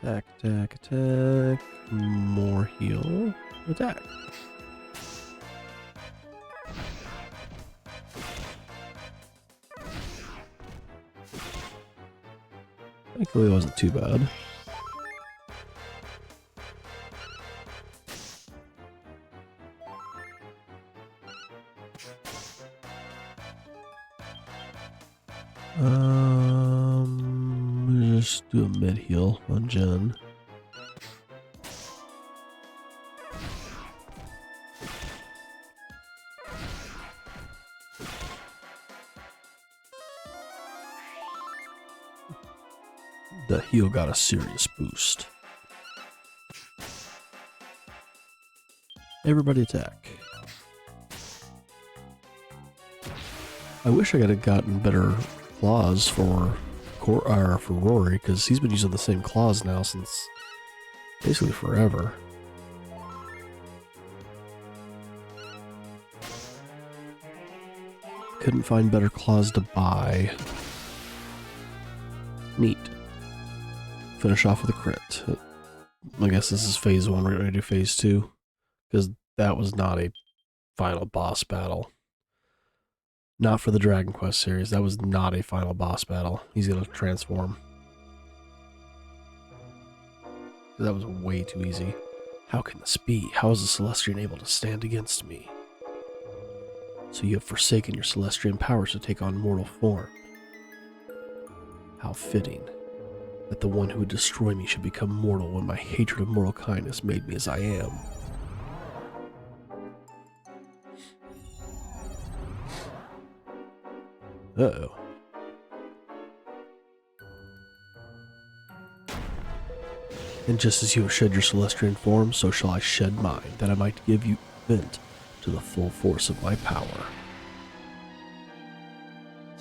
Attack, attack, attack. More heal. Attack. Thankfully, it wasn't too bad. Just do a mid heal on Jen. The heal got a serious boost. Everybody attack. I wish I could have gotten better claws for Rory, because he's been using the same claws now since basically forever. Couldn't find better claws to buy. Neat. Finish off with a crit. I guess this is phase 1, we're going to do phase 2, because that was not a final boss battle. Not for the Dragon Quest series. That was not a final boss battle. He's going to transform. That was way too easy. How can this be? How is the Celestian able to stand against me? So you have forsaken your Celestian powers to take on mortal form. How fitting that the one who would destroy me should become mortal when my hatred of mortal kindness made me as I am. Uh-oh. And just as you have shed your Celestian form, so shall I shed mine, that I might give you vent to the full force of my power.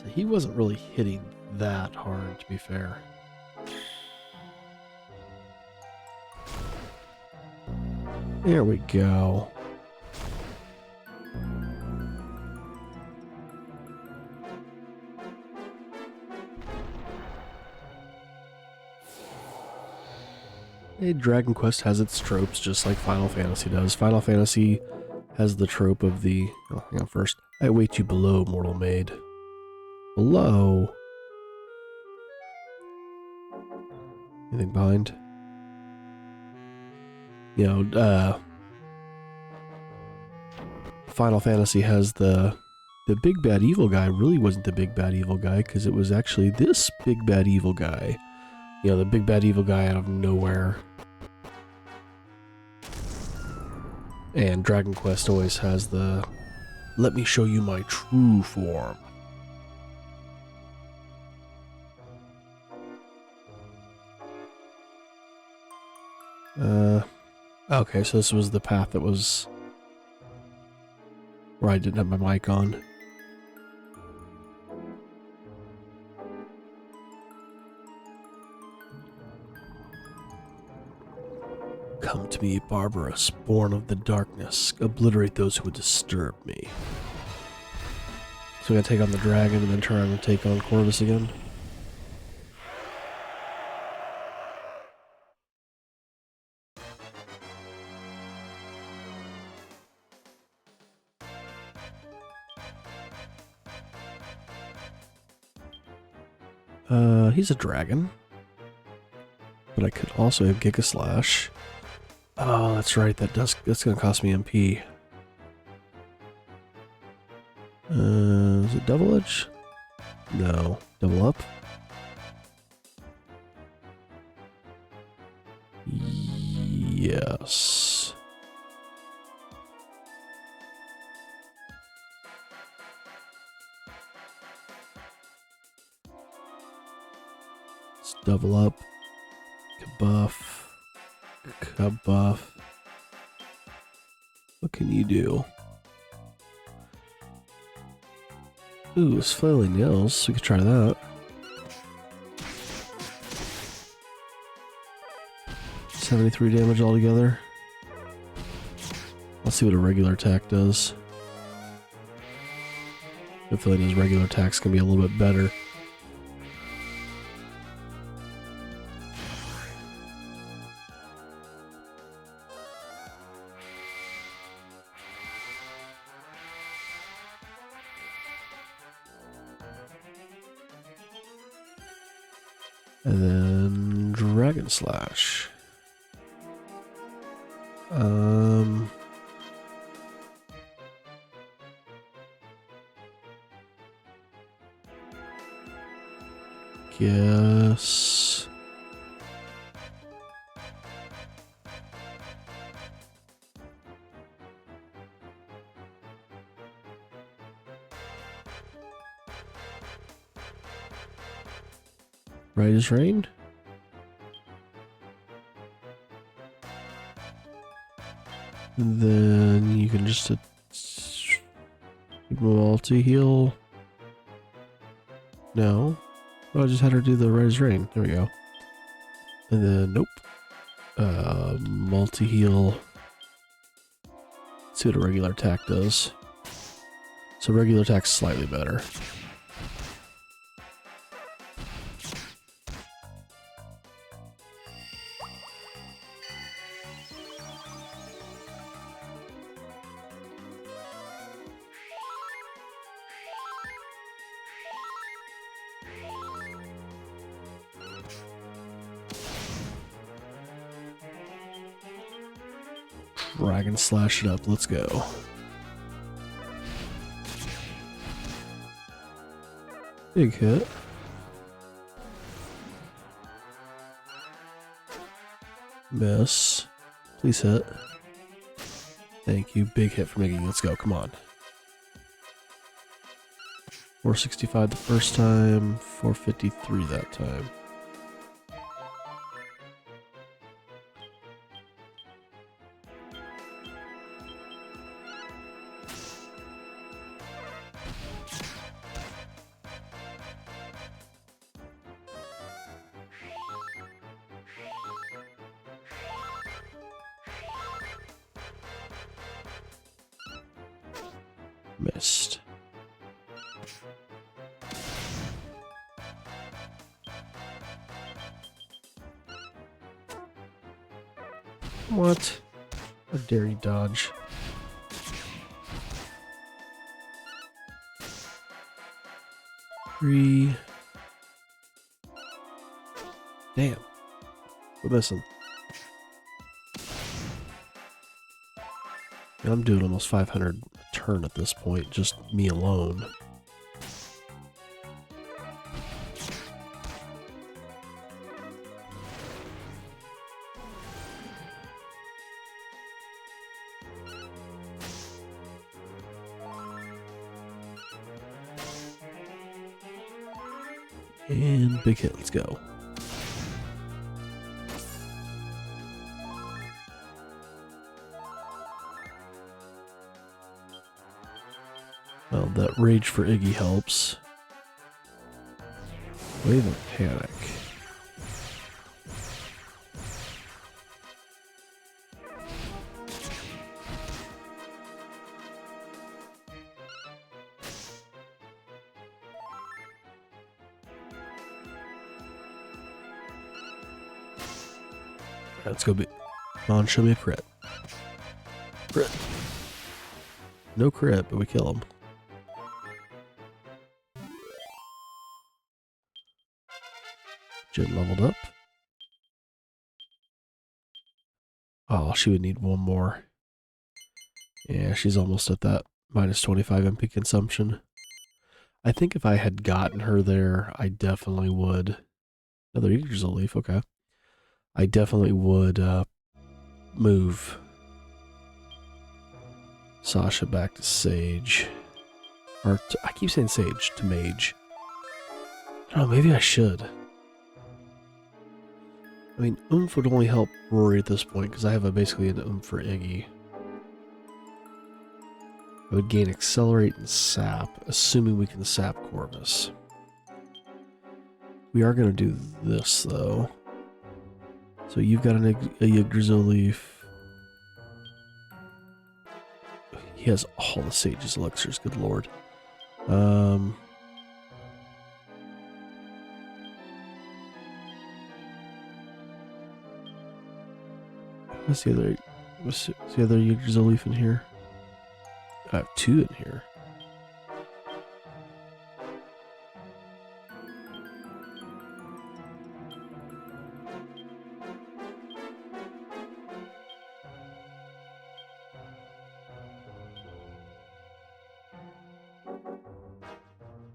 So he wasn't really hitting that hard, to be fair. There we go. Hey, Dragon Quest has its tropes just like Final Fantasy does. Final Fantasy has the trope of the... Oh, hang on first. I await you below, mortal maid. Below? Anything behind? You know, Final Fantasy has the big bad evil guy really wasn't the big bad evil guy, because it was actually this big bad evil guy. You know, the big bad evil guy out of nowhere. And Dragon Quest always has the, let me show you my true form. Okay, so this was the path that was where I didn't have my mic on. Come to me, Barbarous, born of the darkness. Obliterate those who would disturb me. So we gotta take on the dragon and then turn around and take on Corvus again. He's a dragon. But I could also have Giga Slash. Oh, that's right. That's gonna cost me MP. Is it double edge? No. Double up? Yes. Let's double up. Kabuff. Kabuff. What can you do? Ooh, it's flailing nails. We could try that. $73 damage altogether. Let's see what a regular attack does. I feel like his regular attack's gonna be a little bit better. And then Dragon Slash. Guess. Right as rain? And then you can just multi-heal. No. Oh, I just had her do the right as rain. There we go. And then, nope. Multi-heal. Let's see what a regular attack does. So regular attack's slightly better. Dragon Slash it up. Let's go. Big hit. Miss. Please hit. Thank you. Big hit from Iggy. Let's go. Come on. 465 the first time. 453 that time. Missed. What? How dare you dodge? Three. Damn. We're missing. I'm doing almost 500 a turn at this point, just me alone. And big hit, let's go. Well, that rage for Iggy helps. Wave of Panic. Let's go. Come on, show me a crit. Crit. No crit, but we kill him. Jen leveled up. Oh, she would need one more. Yeah, she's almost at that minus 25 MP consumption. I think if I had gotten her there, I definitely would. Another Yggdrasil leaf, okay. I definitely would move Sasha back to Sage. Or I keep saying Sage to Mage. I don't know, maybe I should. I mean, Oomph would only help Rory at this point because I have basically an Oomph for Iggy. I would gain Accelerate and Sap, assuming we can Sap Corvus. We are going to do this, though. So you've got a Yggdrasil leaf. He has all the Sage's elixirs, good lord. What's the other Yggdrasil leaf in here? I have two in here.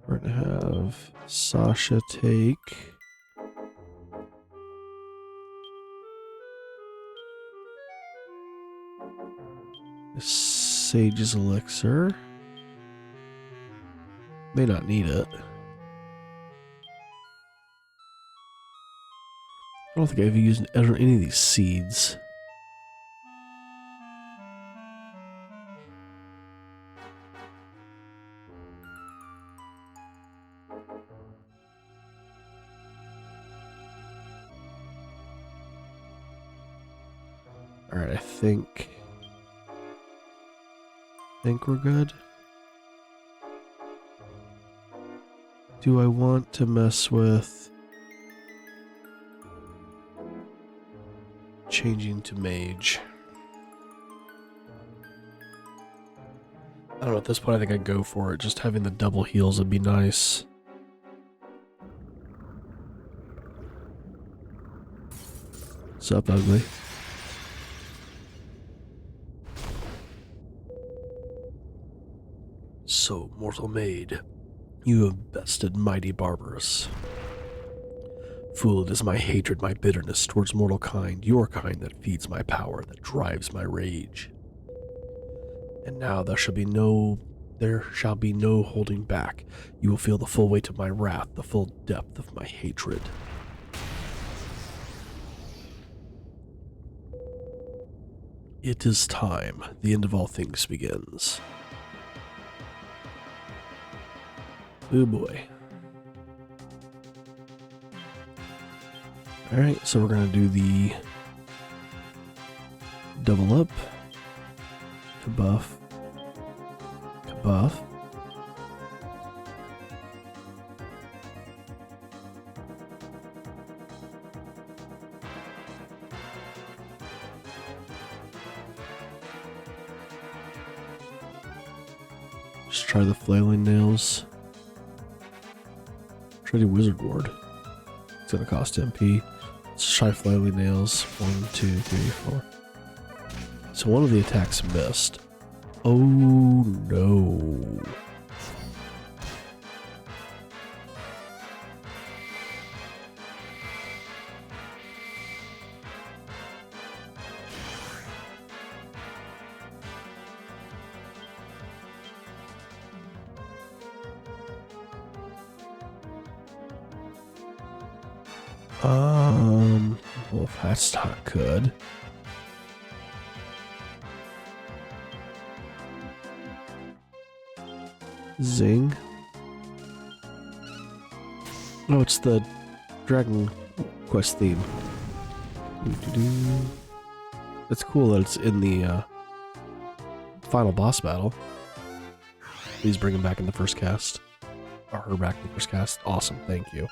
We're gonna have Sasha take Sage's elixir. May not need it. I don't think I've used any of these seeds. Alright, I think we're good. Do I want to mess with changing to Mage? I don't know, at this point I think I'd go for it. Just having the double heals would be nice. What's up, ugly? So, mortal maid, you have bested mighty Barbarous. Fool, it is my hatred, my bitterness towards mortal kind, your kind that feeds my power, that drives my rage. And now there shall be no holding back. You will feel the full weight of my wrath, the full depth of my hatred. It is time. The end of all things begins. Oh boy. Alright, so we're going to do the double up, kabuff, buff. Just try the flailing nails. Try the wizard ward. It's gonna cost MP. Let's try flailing nails. 1, 2, 3, 4. So one of the attacks missed. Oh no. Well, that's not good. Zing. Oh, it's the Dragon Quest theme. It's cool that it's in the final boss battle. Please bring him back in the first cast. Or her back in the first cast. Awesome, thank you.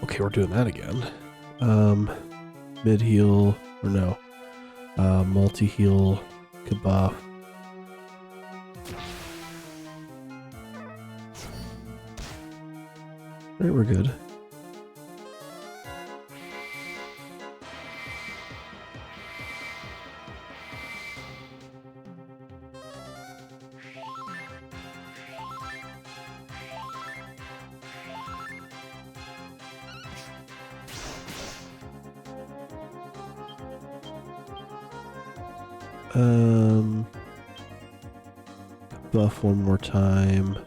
Okay, we're doing that again. Mid-heal, or no. Multi-heal, Kabuff. Alright, we're good. Buff one more time.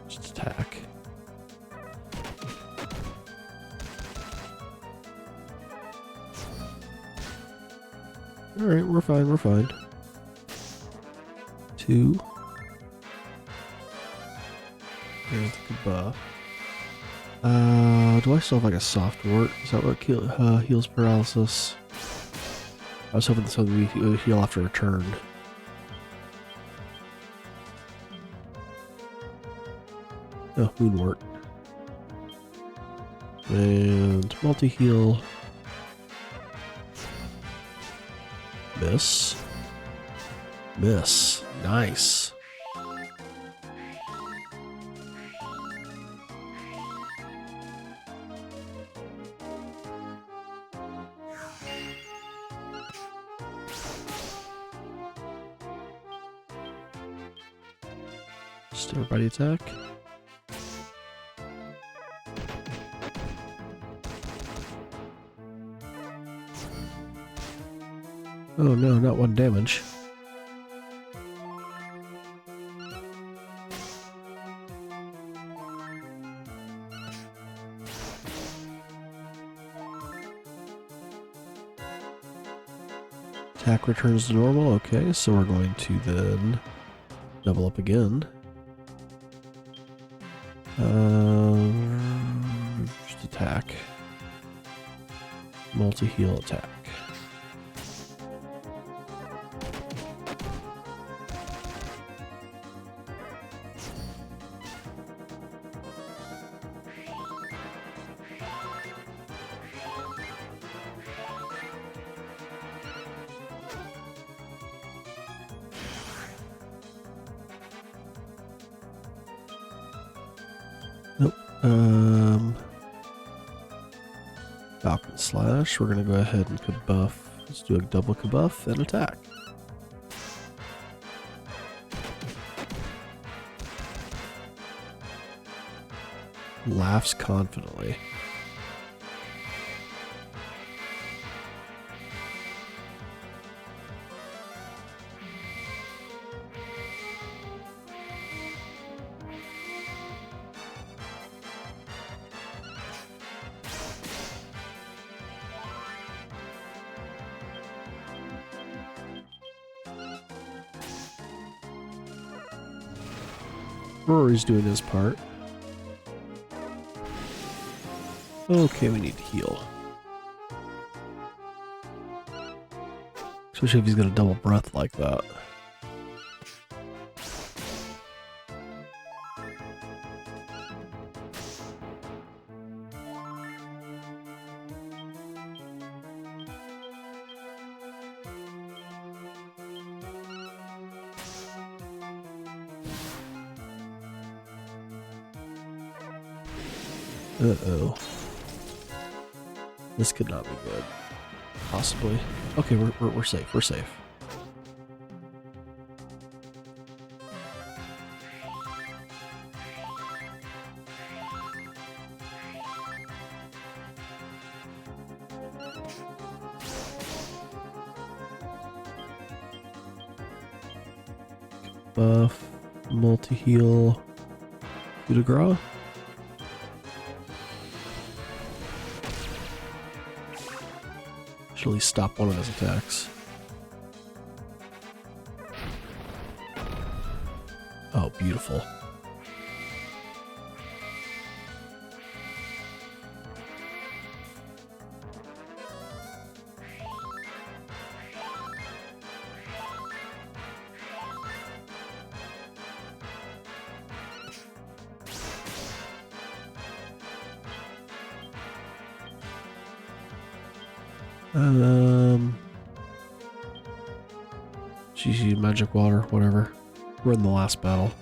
Just attack. Alright, we're fine, we're fine. 2. There's the buff. Do I still have like a soft wart? Is that what heals paralysis? I was hoping this would heal after a turn. Oh, Moonwort. And multi-heal. Miss. Miss. Nice. Just everybody attack. Oh no, not 1 damage. Attack returns to normal. Okay, so we're going to then double up again. Just attack. Multi-heal attack. Nope. Falcon Slash. We're gonna go ahead and Kabuff. Let's do a double Kabuff and attack. Laughs confidently. Rory's doing his part. Okay, we need to heal. Especially if he's got a double breath like that. Uh-oh. This could not be good. Possibly. Okay, we're safe. We're safe. Buff, multi-heal, coup de grace. Should at least stop one of his attacks. Oh, beautiful. GG, magic water, whatever. We're in the last battle.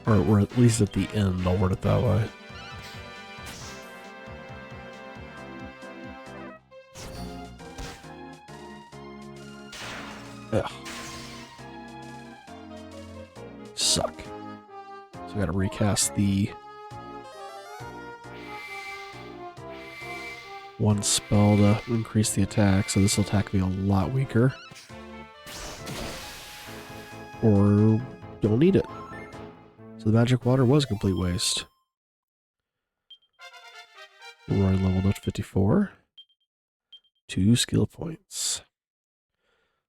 Or we're at least at the end, I'll word it that way. Ugh. Suck. So I gotta recast the one spell to increase the attack, so this will attack me a lot weaker. Or don't need it. So the magic water was a complete waste. Roy leveled up to 54. 2 skill points.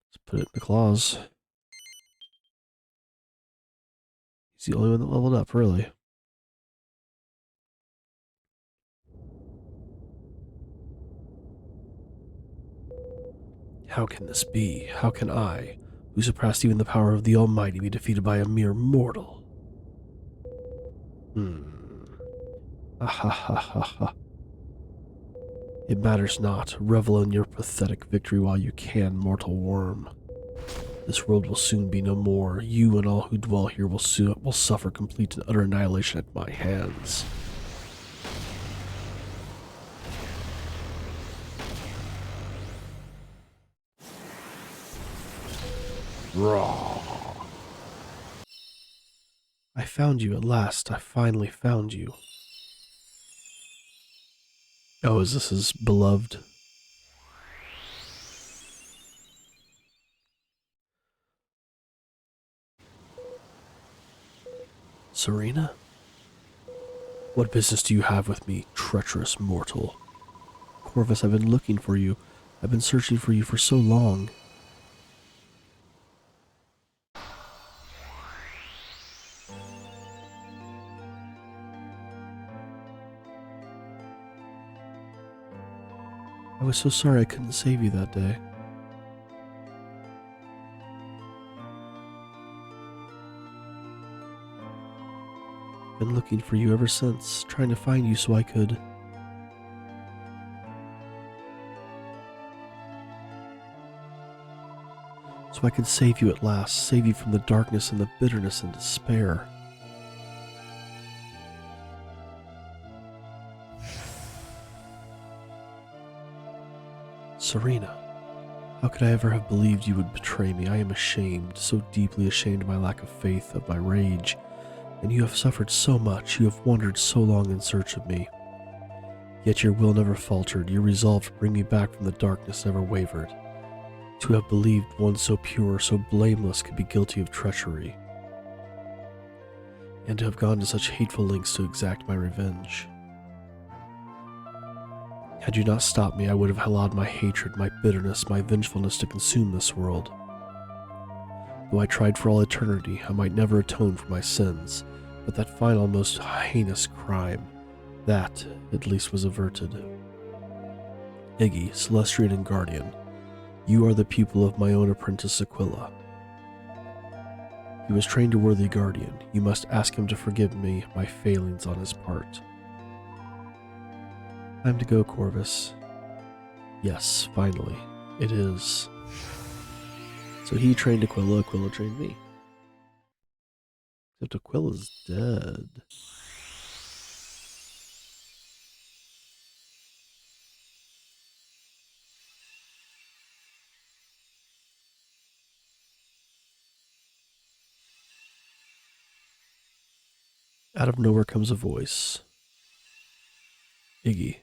Let's put it in the claws. He's the only one that leveled up, really. How can this be? How can I, who surpassed even the power of the Almighty, be defeated by a mere mortal? Ah ha ha ha ha. It matters not. Revel in your pathetic victory while you can, mortal worm. This world will soon be no more. You and all who dwell here will suffer complete and utter annihilation at my hands. Raw. I found you at last. I finally found you. Oh, is this his beloved? Serena? What business do you have with me, treacherous mortal? Corvus, I've been looking for you. I've been searching for you for so long. I was so sorry I couldn't save you that day. Been looking for you ever since, trying to find you so I could... save you at last, save you from the darkness and the bitterness and despair. Serena, how could I ever have believed you would betray me? I am ashamed, so deeply ashamed of my lack of faith, of my rage. And you have suffered so much, you have wandered so long in search of me. Yet your will never faltered, your resolve to bring me back from the darkness never wavered. To have believed one so pure, so blameless could be guilty of treachery. And to have gone to such hateful lengths to exact my revenge. Had you not stopped me, I would have allowed my hatred, my bitterness, my vengefulness to consume this world. Though I tried for all eternity, I might never atone for my sins, but that final, most heinous crime, That, at least, was averted. Iggy, Celestian and Guardian, you are the pupil of my own apprentice Aquila. He was trained a worthy guardian. You must ask him to forgive me my failings on his part. Time to go, Corvus. Yes, finally. It is. So he trained Aquila, Aquila trained me. Except Aquila's dead. Out of nowhere comes a voice. Iggy.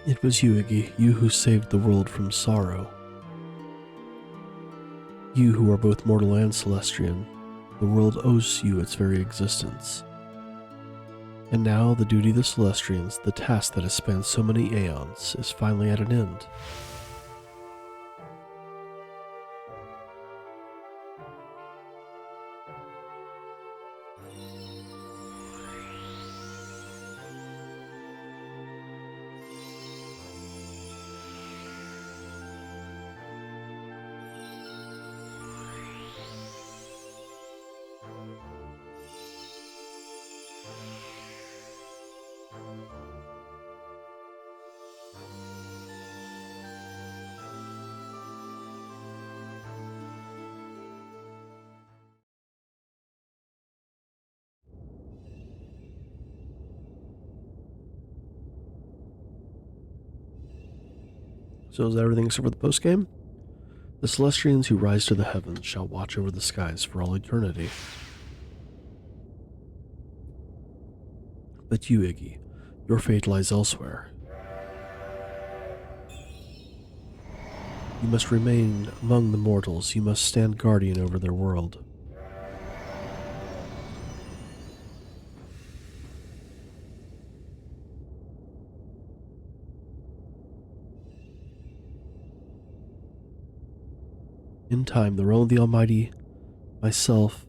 It was you, Iggy, you who saved the world from sorrow. You who are both mortal and celestian, the world owes you its very existence. And now the duty of the Celestians, the task that has spanned so many aeons, is finally at an end. So is that everything except for the postgame? The Celestians who rise to the heavens shall watch over the skies for all eternity. But you, Iggy, your fate lies elsewhere. You must remain among the mortals. You must stand guardian over their world. In time, the realm of the Almighty, myself,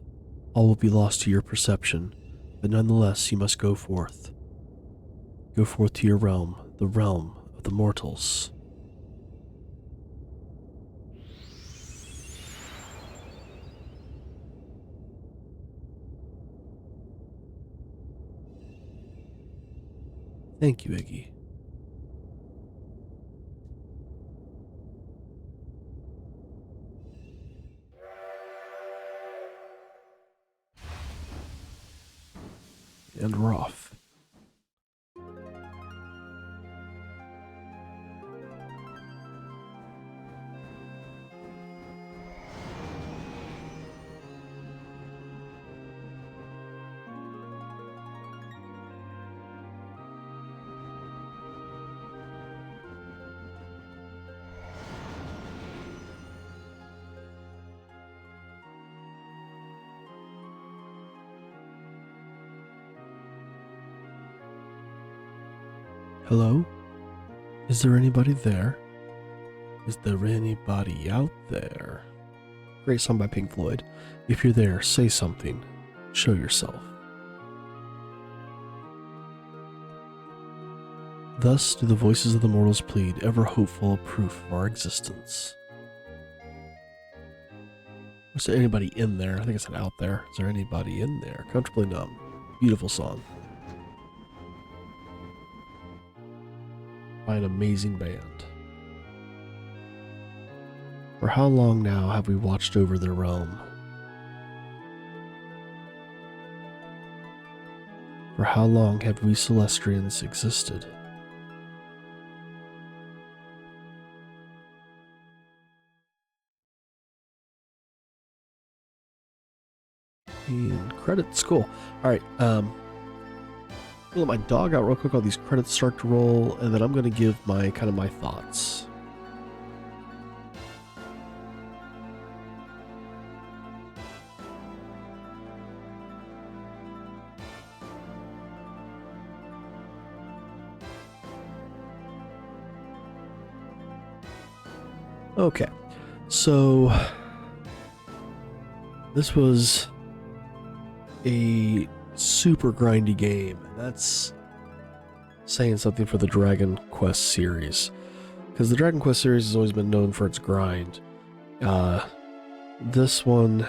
all will be lost to your perception, but nonetheless you must go forth. Go forth to your realm, the realm of the mortals. Thank you, Iggy. And we're off. Hello? Is there anybody there? Is there anybody out there? Great song by Pink Floyd. If you're there, say something. Show yourself. Thus do the voices of the mortals plead, ever hopeful proof of our existence. Is there anybody in there? I think I said out there. Is there anybody in there? Comfortably numb. Beautiful song. By an amazing band. For how long now have we watched over their realm? For how long have we Celestrians existed? And credits, cool. Alright, we'll let my dog out real quick while these credits start to roll, and then I'm going to give my kind of my thoughts. Okay, so this was a super grindy game, and that's saying something for the Dragon Quest series, because the Dragon Quest series has always been known for its grind. This one,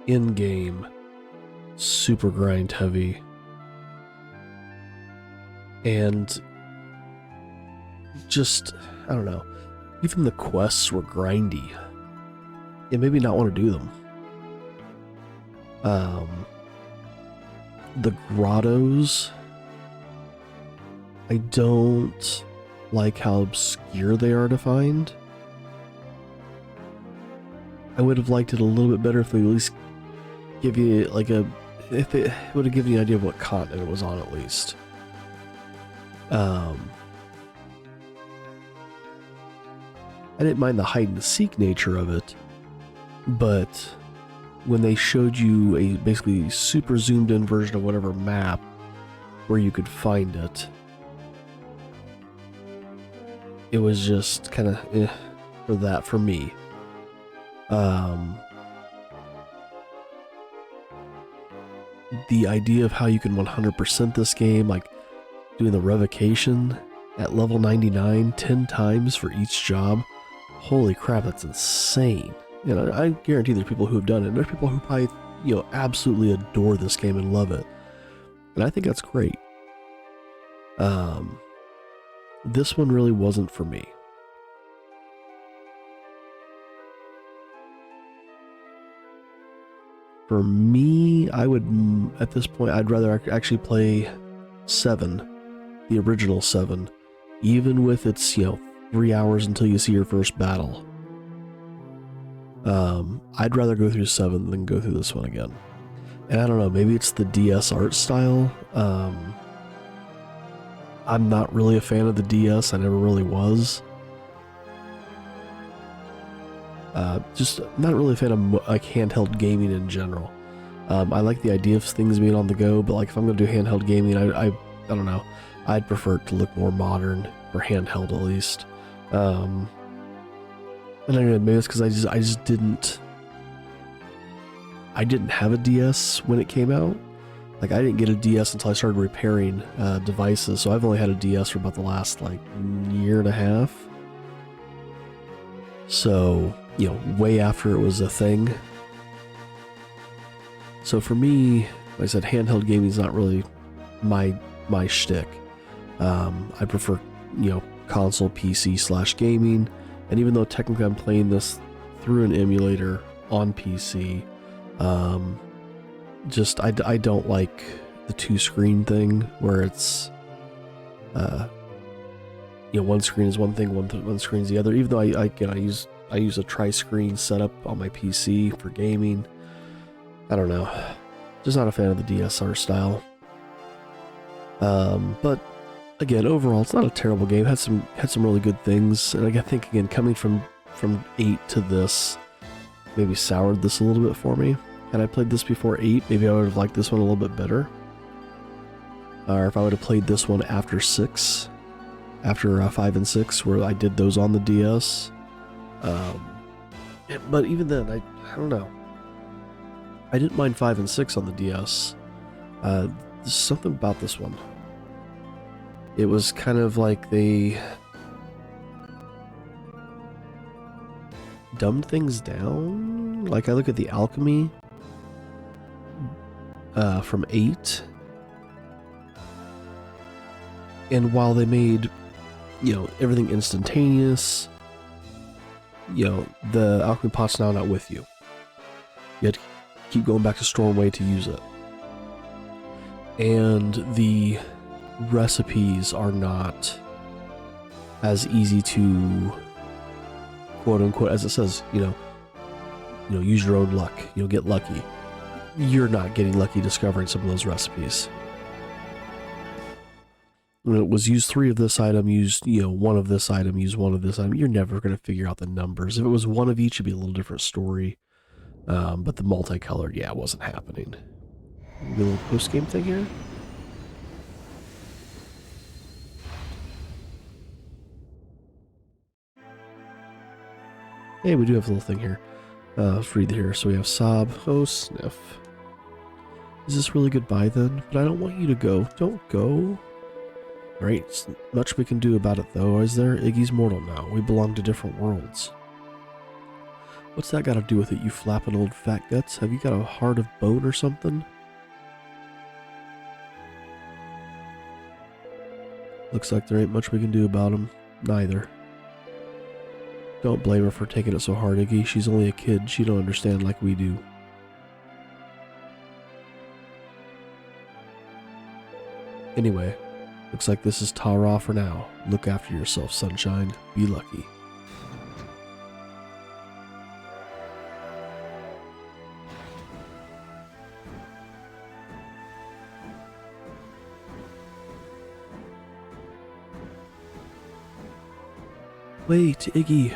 in-game, super grind heavy, and just, I don't know, even the quests were grindy. It made me not want to do them. The grottos, I don't like how obscure they are to find. I would have liked it a little bit better if they at least give you like if it would have given you an idea of what continent it was on at least. I didn't mind the hide and seek nature of it, but when they showed you a basically super zoomed in version of whatever map where you could find it, it was just kind of for that for me. The idea of how you can 100% this game, like doing the revocation at level 99 10 times for each job, holy crap, that's insane. You know, I guarantee there's people who have done it. There's people who probably, you know, absolutely adore this game and love it. And I think that's great. This one really wasn't for me. For me, I would, at this point, I'd rather actually play 7, the original 7, even with its, you know, 3 hours until you see your first battle. I'd rather go through 7 than go through this one again. And I don't know, maybe it's the DS art style. I'm not really a fan of the DS, I never really was. Just not really a fan of like handheld gaming in general. I like the idea of things being on the go, but like if I'm going to do handheld gaming, I don't know. I'd prefer it to look more modern, or handheld at least. And I don't know, maybe it's because I just didn't have a DS when it came out. Like I didn't get a DS until I started repairing devices, so I've only had a DS for about the last like year and a half. So, you know, way after it was a thing. So for me, like I said, handheld gaming is not really my shtick. I prefer, you know, console, PC / gaming. And even though technically I'm playing this through an emulator on PC, just I don't like the 2-screen thing where it's, you know, one screen is one thing, one screen is the other. Even though I use a tri-screen setup on my PC for gaming. I don't know, just not a fan of the DSR style. But again, overall, it's not a terrible game. Had some really good things, and I think again, coming from 8 to this, maybe soured this a little bit for me. Had I played this before 8, maybe I would have liked this one a little bit better. Or if I would have played this one after 6, after 5 and 6, where I did those on the DS. But even then, I don't know. I didn't mind 5 and 6 on the DS. There's something about this one. It was kind of like they dumbed things down. Like I look at the alchemy from 8, and while they made, you know, everything instantaneous, you know, the alchemy pot's now not with you. You had to keep going back to Stormway to use it. and the recipes are not as easy to quote unquote, as it says, use your own luck, get lucky. You're not getting lucky discovering some of those recipes. When it was use 3 of this item, use 1 of this item, use 1 of this item, you're never going to figure out the numbers. If it was 1 of each, it'd be a little different story. But the multicolored, it wasn't happening. Maybe a little post-game thing here. Hey, we do have a little thing here. Let's read here. So we have Sob. Oh, sniff. Is this really goodbye then? But I don't want you to go. Don't go. Right, much we can do about it though, is there? Iggy's mortal now. We belong to different worlds. What's that got to do with it, you flapping old fat guts? Have you got a heart of bone or something? Looks like there ain't much we can do about him. Neither. Don't blame her for taking it so hard, Iggy. She's only a kid. She don't understand like we do. Anyway, looks like this is ta-ra for now. Look after yourself, sunshine. Be lucky. Wait, Iggy.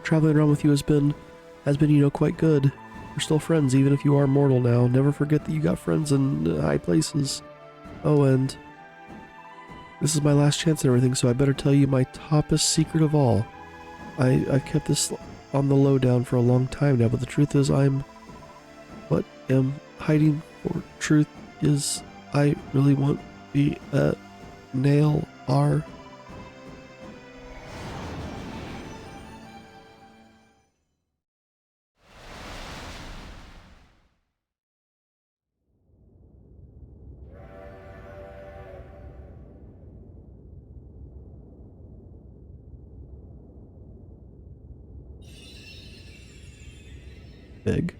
Traveling around with you has been, quite good. We're still friends even if you are mortal now. Never forget that you got friends in high places. Oh, and this is my last chance and everything, so I better tell you my toppest secret of all. I've kept this on the lowdown for a long time now, but the truth is what am hiding for truth is I really want to be a nail R. Big.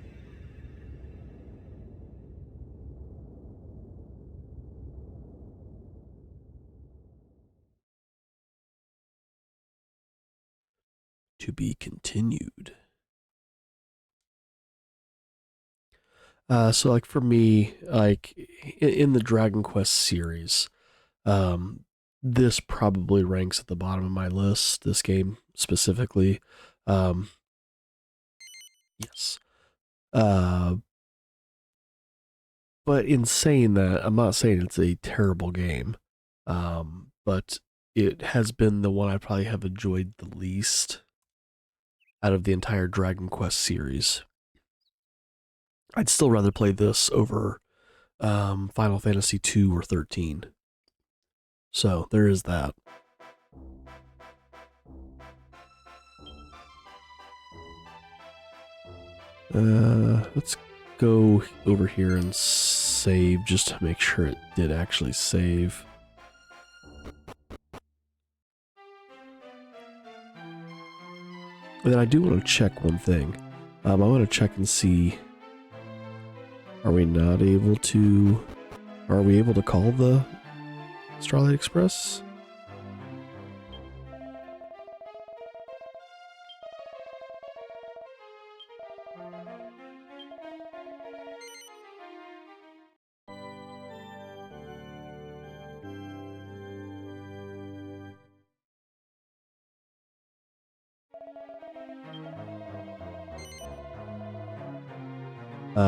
To be continued. So like for me, like in the Dragon Quest series, this probably ranks at the bottom of my list, this game specifically. Yes. But in saying that, I'm not saying it's a terrible game, but it has been the one I probably have enjoyed the least out of the entire Dragon Quest series. I'd still rather play this over Final Fantasy 2 or 13. So there is that. Let's go over here and save just to make sure it did actually save. And then I do want to check one thing. I want to check and see, are we able to call the Starlight Express?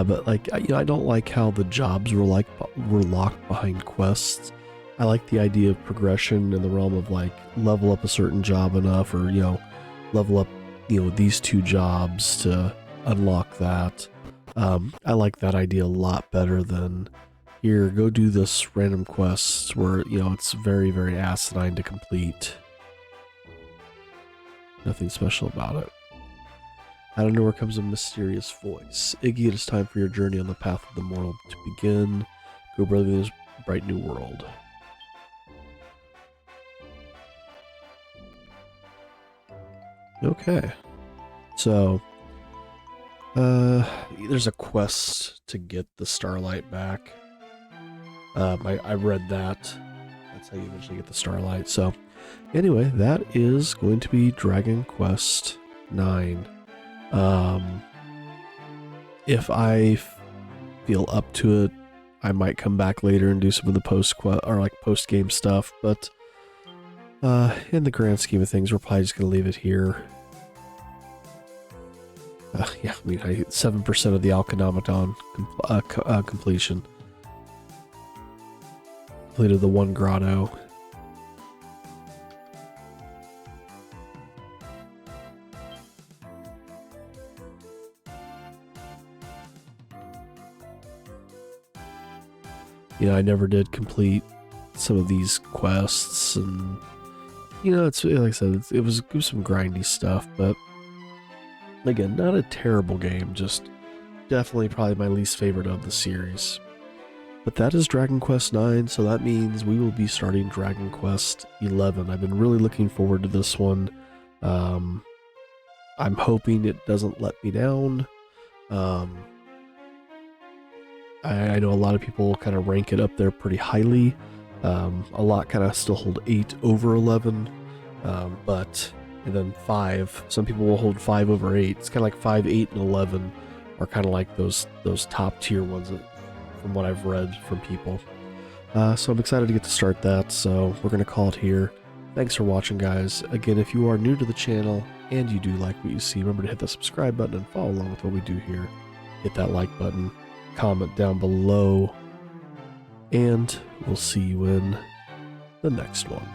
But like, I don't like how the jobs were locked behind quests. I like the idea of progression in the realm of like level up a certain job enough, or level up these 2 jobs to unlock that. I like that idea a lot better than here, go do this random quest where it's very, very asinine to complete. Nothing special about it. Out of nowhere comes a mysterious voice. Iggy, it is time for your journey on the path of the mortal to begin. Go brother this bright new world. Okay. So, there's a quest to get the Starlight back. I read that. That's how you eventually get the Starlight. So, anyway, that is going to be Dragon Quest IX. If I feel up to it, I might come back later and do some of the post game stuff. But in the grand scheme of things, we're probably just gonna leave it here. Yeah, I mean, 7% of the Alchenomaton completion. Completed the one grotto. You know, I never did complete some of these quests, and you know, it's like I said, it was some grindy stuff, but again, not a terrible game, just definitely probably my least favorite of the series. But that is Dragon Quest IX, so that means we will be starting Dragon Quest XI. I've been really looking forward to this one. I'm hoping it doesn't let me down. I know a lot of people kind of rank it up there pretty highly. A lot kind of still hold 8 over 11, and then 5. Some people will hold 5 over 8. It's kind of like 5, 8, and 11 are kind of like those top tier ones from what I've read from people. So I'm excited to get to start that, so we're going to call it here. Thanks for watching, guys. Again, if you are new to the channel and you do like what you see, remember to hit the subscribe button and follow along with what we do here. Hit that like button, comment down below, and we'll see you in the next one.